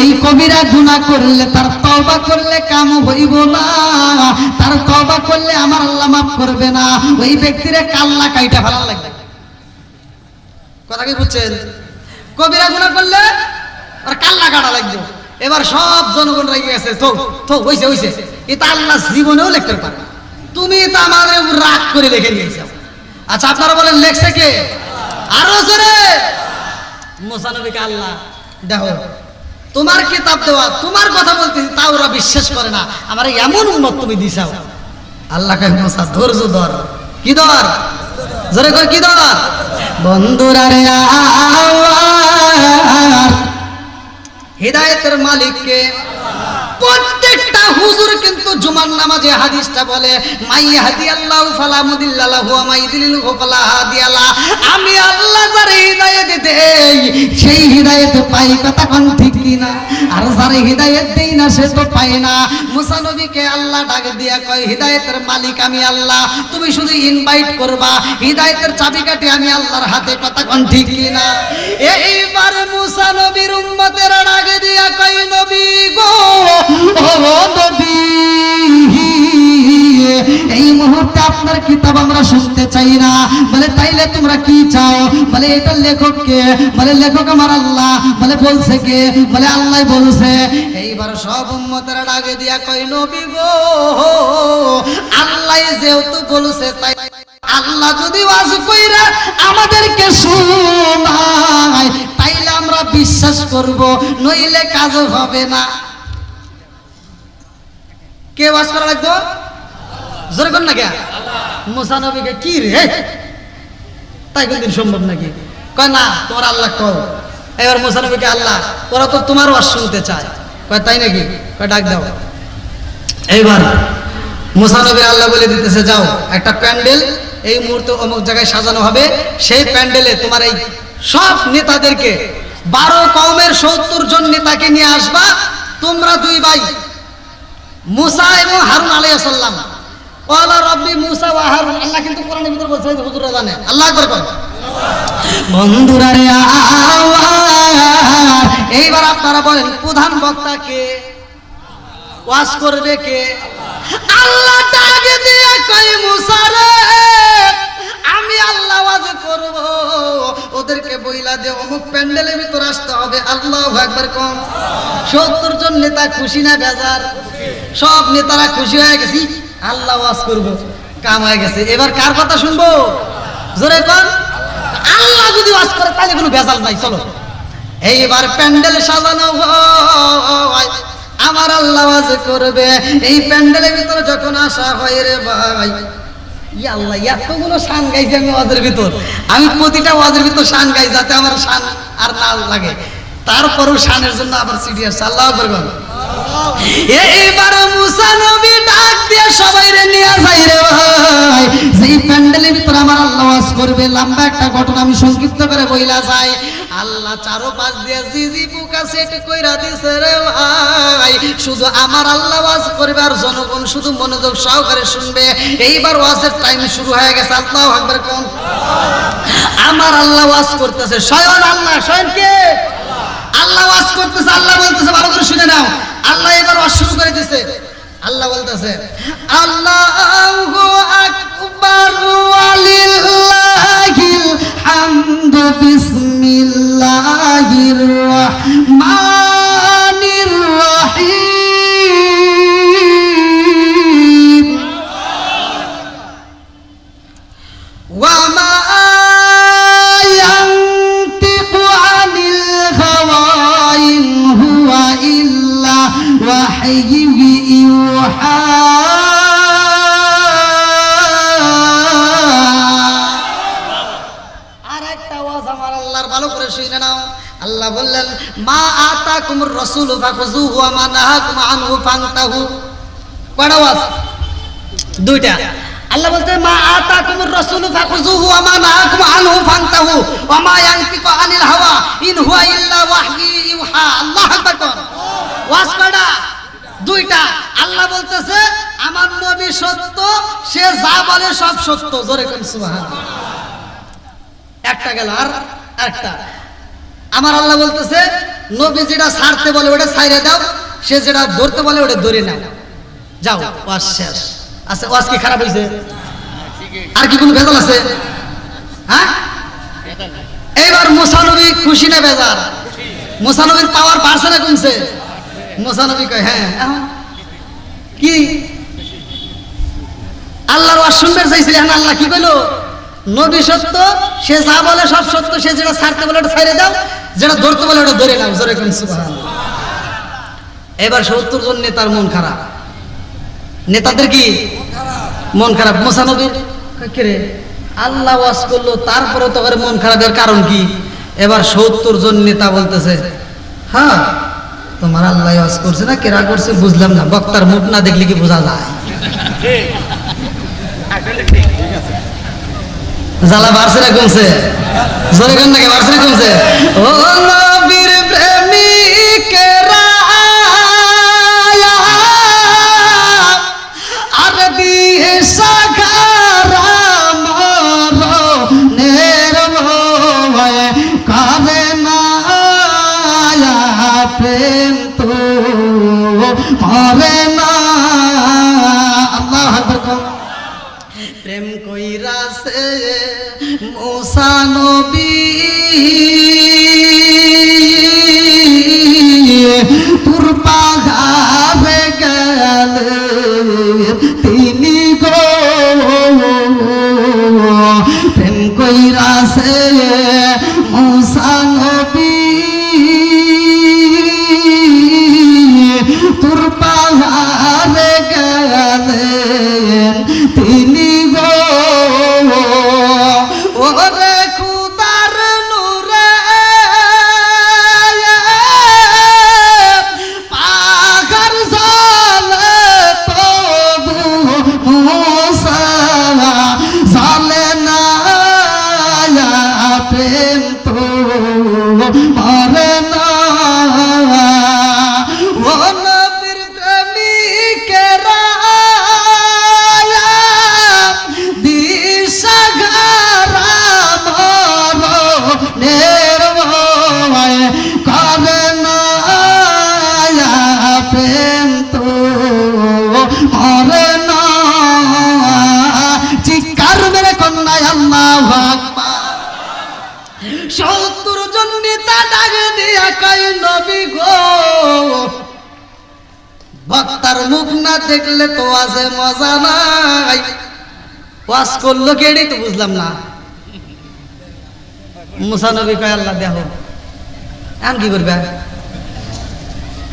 এই কবিরা গুনাহ করলে তার তওবা করলে কাম হইব না, তার তওবা করলে আমার আল্লাহ মাফ করবে না, ওই ব্যক্তিরে কাল্লা কাইটা ফেলা লাগবে। কথা কি বুঝছেন? কবিরা গুনাহ করলে আর কাল্লা কাটা লাগবে। এবার সব জনগণ রেগে গেছে, তো তো হইছে হইছে, এটা আল্লাহ জীবনেও লিখতে পারে না, তুমি এটা আমাদের উপর রাগ করে লিখে নিয়েছো। আচ্ছা আপনারা বলেন লেখছে কে? আরো জোরে। মুসা নবীকে আল্লাহ দেখো তোমার কিতাব দেওয়া, তোমার কথা বলতেছি তাও ওরা বিশ্বাস করে না, আমার এমন উম্মত তুমি দিছাও। আল্লাহ কয় মুসা ধৈর্য ধর। কি ধর? জোরে কর কি ধর? বন্ধুরা রে আমার হিদায়াতের মালিক কে? প্রত্যেকটা হুজুর কিন্তু জুমার নামাজে হাদিসটা বলে মাই হাদিয়াল্লাহু ফালা মুদিল্লা লাহু ওয়া মাই ইউদ্লিলহু ফালা হাদিয়া লা। আমি আল্লাহ যারে হিদায়াত দেই সেই হিদায়াত পাই, কথা কোন ঠিক কি না? আর যারে হিদায়াত দেই না সে তো পায় না। মুসা নবীকে আল্লাহ ডাক দিয়া কয় হিদায়াতের মালিক আমি আল্লাহ, তুমি শুধু ইনভাইট করবা, হিদায়াতের চাবিকাঠি আমি আল্লাহর হাতে, কথা কোন ঠিক কি না? এইবার মুসা নবীর উম্মতেরা ডাক দিয়া কয় নবী গো এই মুহূর্তে আপনার কিতাব আমরা শুনতে চাই না। বলে তাইলে তোমরা কি চাও? বলে এটা লেখক কে? বলে লেখক আমার আল্লাহ। বলে বলছে কে? বলে আল্লাহ বলছে। এইবার সব উম্মতেরা ডাকে দিয়া কয় নবী গো আল্লাহ যেহেতু বলছে তাই আল্লাহ যদি ওয়াজ কইরা আমাদেরকে শোনায় তাইলে আমরা বিশ্বাস করব, নইলে কাজ হবে না। কে ওয়াজ করা লাগতো? জোরে কর না কে? মুসা নবীকে কি রে তাই কোনদিন সম্ভব নাকি? কয় না তোমার আল্লাহ কও। এবার মুসা নবীকে আল্লাহ ওরা তো তোমার ওয়াজ শুনতে চায়। কয় তাই নাকি? কয় ডাক দাও। এইবার মুসা নবীর আল্লাহ বলে দিতেছে, যাও একটা প্যান্ডেল এই মুহূর্তে অমুক জায়গায় সাজানো হবে, সেই প্যান্ডেলে তোমার এই সব নেতাদেরকে 12 কওমের 70 জন নেতাকে নিয়ে আসবা, তোমরা দুই ভাই মুসা এবং হারুন আলাইহিস সালাম। ওয়ালা রব্বি মুসা ওয়া হারুন, আল্লাহ কিন্তু কোরআনের ভিতর বলছে, হুজুররা জানে। আল্লাহ আকবার বল। বন্ধুরা রে এইবার আপনারা বলেন প্রধান বক্তা কে, ওয়াজ করবে কে? আল্লাহ ডাক দিয়ে কই মুসা রে, আমি আল্লাহ ওয়াজ করব, ওদেরকে বইলা দে অমুক প্যান্ডেলের ভিতর আসতে হবে। আল্লাহু আকবার কোন। 70 জন নেতা খুশি না বেজার? সব নেতারা খুশি হয়ে গেছি, আল্লাহ ওয়াজ করব, কাম হয়ে গেছে। এবার কার কথা শুনবো? জোরে কোন। আল্লাহ যদি ওয়াজ করে তাহলে কোনো বেজাল নাই। চলো এইবার প্যান্ডেল সাজানো হয়, আমার আল্লাহ ওয়াজ করবে। এই প্যান্ডেলের ভিতরে যখন আসা হয় রে ভাই, ইয়া আল্লাহ এতগুলো শান গাইছি আমি ওয়াজের ভিতর, আমি প্রতিটা ওয়াজের ভিতর শান গাই যাতে আমার শান আর না লাগে, তারপরেও শানের জন্য আবার সিরিয়াস। আল্লাহ আকবার। এইবার মুসা নবী ডাক দিয়ে সবাইরে নিয়ে যাই রে ভাই, সেই প্যান্ডেলের ভিতর আমার আল্লাহ ওয়াজ করবে। লম্বা একটা ঘটনা আমি সংক্ষিপ্ত করে বইলা যাই। আল্লাহ চারপাশ দিয়ে জিজি পোকা সেট কইরা দিছে রে ভাই, শুধু আমার আল্লাহ ওয়াজ করবে আর জনগণ শুধু মনোযোগ সহকারে শুনবে। এইবার ওয়াজের টাইম শুরু হয়ে গেছে। আল্লাহু আকবার কোন। আমার আল্লাহ ওয়াজ করতেছে, স্বয়ং আল্লাহ। স্বয়ং কে? আল্লাহ ওয়াজ করতেছে। আল্লাহ বলতেছে, ভালো করে শুনে নাও। আল্লাহ এবার ওয়াজ শুরু করে দিয়েছে। আল্লাহ বলতেছে, আল্লাহু আকবার ওয়ালিল্লাহিল হামদু বিসমিল্লাহির রাহমানির রাহিম ওয়া মা ইয়ানতিকু আনিল হাওয়া ইন হুয়া ইল্লা ওয়াহয়ুন ইউহা। আরেকটা ওয়াজ আমার আল্লাহর, ভালো করে শুনে নাও। আল্লাহ বললেন, মা আতাকুমুর রাসূলু ফাখুযুহু ওয়া মা নাহাকুম আনহু ফান্তাহু। কয়টা ওয়াজ? দুইটা। আল্লাহ বলতে, মা আতাকুমুর রাসূলু ফাখুযুহু ওয়া মা নাহাকুম আনহু ফান্তাহু ওয়া মা ইয়ানতিকু আনিল হাওয়া ইন হুয়া ইল্লা ওয়াহয়ুন ইউহা। আল্লাহু আকবার কোন। ওয়াজ কয়টা? দুইটা। আল্লাহ বলতেছে, আমার নবী সত্য, সে যা বলে সব সত্য। জোরে কোন সুবহানাল্লাহ। একটা গেল, আর একটা। আমার আল্লাহ বলতেছে, নবী যেটা ছাড়তে বলে ওটা ছাইরে দাও, সে যেটা ধরতে বলে ওটা ধরে নাও। যাও, ওয়াজ শেষ। আচ্ছা, ওয়াজ কি খারাপ হয়েছে? আর কি কোনো ভেজাল আছে? হ্যাঁ, এইবার মুসা নবী খুশি না বেজার? মুসা নবীর পাওয়ার বাড়ছে না কমছে? মুসা নবী কয়, হ্যাঁ। কি আল্লাহর ওয়াজ শুনতে চাইছিলেন? আল্লাহ কি কইলো? নবী সত্য, সে যা বলে সব সত্য, সে যেটা ছাড়তে বলে ওটা ছাইরে দাও, যেটা ধরতে বলে ওটা ধরে নাও। জোরে কোন সুবহানাল্লাহ। এবার 70 জন নেতার মন খারাপ। নেতাদের কি মন খারাপ? মুসা নবীর কে রে, আল্লাহ ওয়াজ করলো তারপরে তো করে মন খারাপের কারণ কি? এবার 70 জন নেতা বলতেছে, হ্যাঁ তোমার আল্লাহ ওয়াজ করছে না, কেরা করছে বুঝলাম না, বক্তার মুখ না দেখলে কি বোঝা যায়? জ্বালা বাড়ছে না কমছে? জোরে কোন নাকি, বাড়ছে না কমছে? ও নবীর প্রেমিকেরা আর দিয়ে সাগারা মরণের ভয় করে না, প্রেম তো করে না। আল্লাহু আকবার। প্রেম কইরাছে মুসা নবী, তোর পাগাবে গেলেন তিনি গো। প্রেম কইরাছে মুসা নবী, তোর পাগাবে গেলেন তিনি গো। ও করে না, চিৎকার মেরে কন্যায় আল্লাহু আকবার। 70 জন নেতা ডাক দিয়া কয় নবী গো, বক্তার মুখ না দেখলে তো আছে মজা নাই। ওয়াজ করলো কেডি তো বুঝলাম না। মুসা নবী কয় আল্লাহ দেখো এখন কি করবে,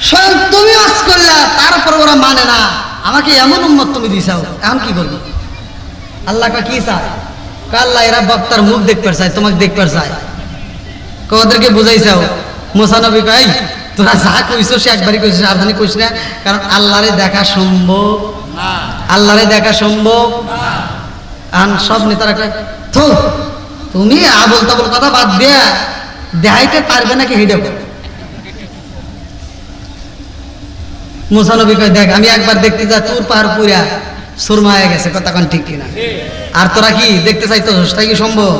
স্বয়ং তুমি ওয়াজ করলা তারপর ওরা মানে না, আমাকে এমন উম্মত তুমি দিছাও, এখন কি করবো? আল্লাহ কয় কি চায়? কয় আল্লাহ এরা বক্তার মুখ দেখতে চায়, তোমাকে দেখতে চায়। ওদেরকে বুঝাইছাও? মুসা নবী কয় এই তোরা যা কইছো সে একবারই কইছিস, সাবধানে কইস না, কারণ আল্লাহরে দেখা সম্ভব না, আল্লাহরে দেখা সম্ভব আন। সব নেতারা কয় তো তুমি আবল তাবল কথা বাদ দিয়া দেখাইতে পারবে নাকি হেডে। মুসা নবী কয় দেখ আমি একবার দেখতে যা তোর পাহাড় পুরা সুরমা হয়ে গেছে, কথা কোন ঠিক কিনা? আর তোরা কি দেখতে চাইতো, তাই কি সম্ভব?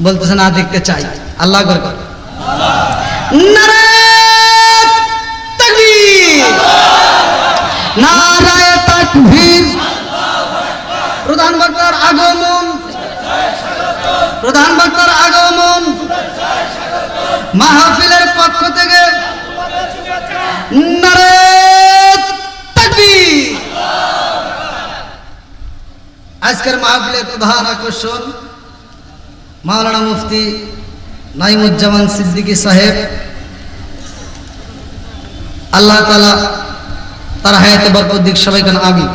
বলতেছে না দেখতে চাই। আল্লাহ আকবার কর। নারায়ে তাকবীর, নারায়ে তাকবীর। প্রধান বক্তার আগমন, প্রধান বক্তার আগমন। মাহফিলের পক্ষ থেকে নারায়ে তাকবীর। আজকের মাহফিলের প্রধান আকর্ষণ মাওলানা মুফতি নাইমুজ্জামান সিদ্দিকী সাহেব, আল্লাহ তাআলা তার হায়াতে বরকত দিক, সবাই কেন আমিন।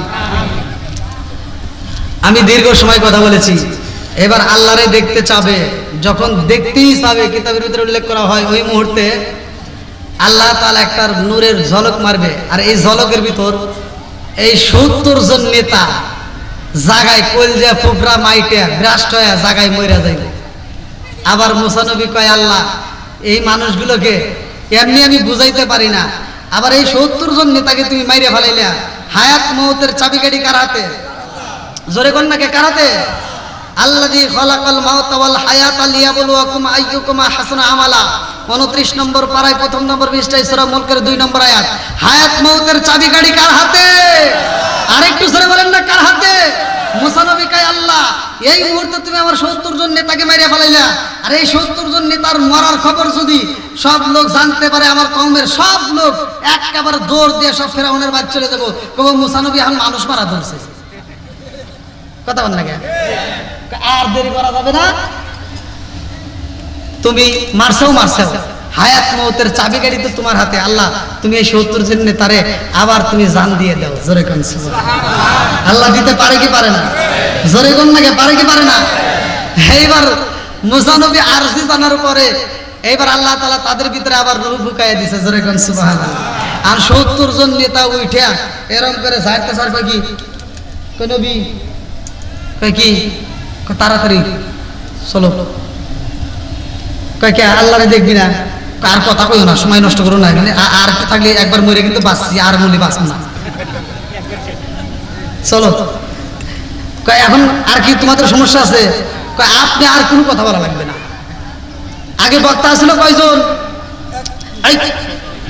আমি দীর্ঘ সময় কথা বলেছি, এবার আল্লাহরে দেখতে চাবে, যখন দেখতেই চাবে কিতাবের ভিতরে উল্লেখ করা হয় ওই মুহূর্তে আল্লাহ তাআলা একটা নূরের ঝলক মারবে, আর এই ঝলকের ভিতর এই 70 জন নেতা জাগায় কলজা ফুফরা মাইটে ব্রাস্ট হয়ে জাগায় মইরা যাইবে। আবার মুসা নবী কয় আল্লাহ এই মানুষগুলোকে এমনি আমি বুঝাইতে পারি না, আবার এই 70 জন নেতাকে তুমি মাইরে ফেলাইলা, হায়াত মউতের চাবিকাঠি কার হাতে? জোরে কোন নাকি কার হাতে? আল্লাযী খালাকাল মাউতা ওয়াল হায়াতা লিয়াবলুয়াকুম আইয়ুকুম আহসানু আমালা। 29 নম্বর পারায় 1ম নম্বর পৃষ্ঠায় সূরা মুলকের 2 নম্বর আয়াত। হায়াত মউতের চাবিকাঠি কার হাতে? আরেকটু জোরে বলেন না কার হাতে? মুসা নবী কয় আল্লাহ এই মুহূর্তে তুমি আমার 70 জন নেতাকে মেরে ফেলাইলা, আর এই 70 জন নেতার মরার খবর যদি সব লোক জানতে পারে, আমার কওমের সব লোক একেবারে দৌড় দিয়ে সব ফেরাউনের বাড়ি চলে যাবো, কবে মুসা নবী এখন মানুষ মারা ধরছে। কথা বল না কেন? আর দেরি করা যাবে না, তুমি মারছো, হায়াত মউতের চাবিকাঠি তো তোমার হাতে। আল্লাহ তুমি এই 70 জন নেতারে আবার তুমি জান দিয়ে দাও। জোরে কোন সুবহানাল্লাহ। আল্লাহ দিতে পারে কি পারে না? জোরে কোন নাকি পারে কি পারে না? এইবার মুসা নবী আরজি জানার পরে এইবার আল্লাহ তাআলা তাদের ভিতরে আবার রূহ ফুকাইয়া দিয়েছে। জোরে কোন সুবহানাল্লাহ। আর 70 জন নেতা উঠে এরকম করে যাইতে স্যার কই কি কই নবী কই কি তাড়াতাড়ি চলো, কয় কে আল্লাহরে দেখবি না? আর কথা কইও না, সময় নষ্ট করো না, আর থাকলে একবার মরে কিন্তু বাঁচছি, আর মরে বাঁচব না, চলো। কয় এখন আর কি তোমাদের সমস্যা আছে? কয় আপনি আর কোনো কথা বলা লাগবে না। আগে বক্তা ছিল কয়জন?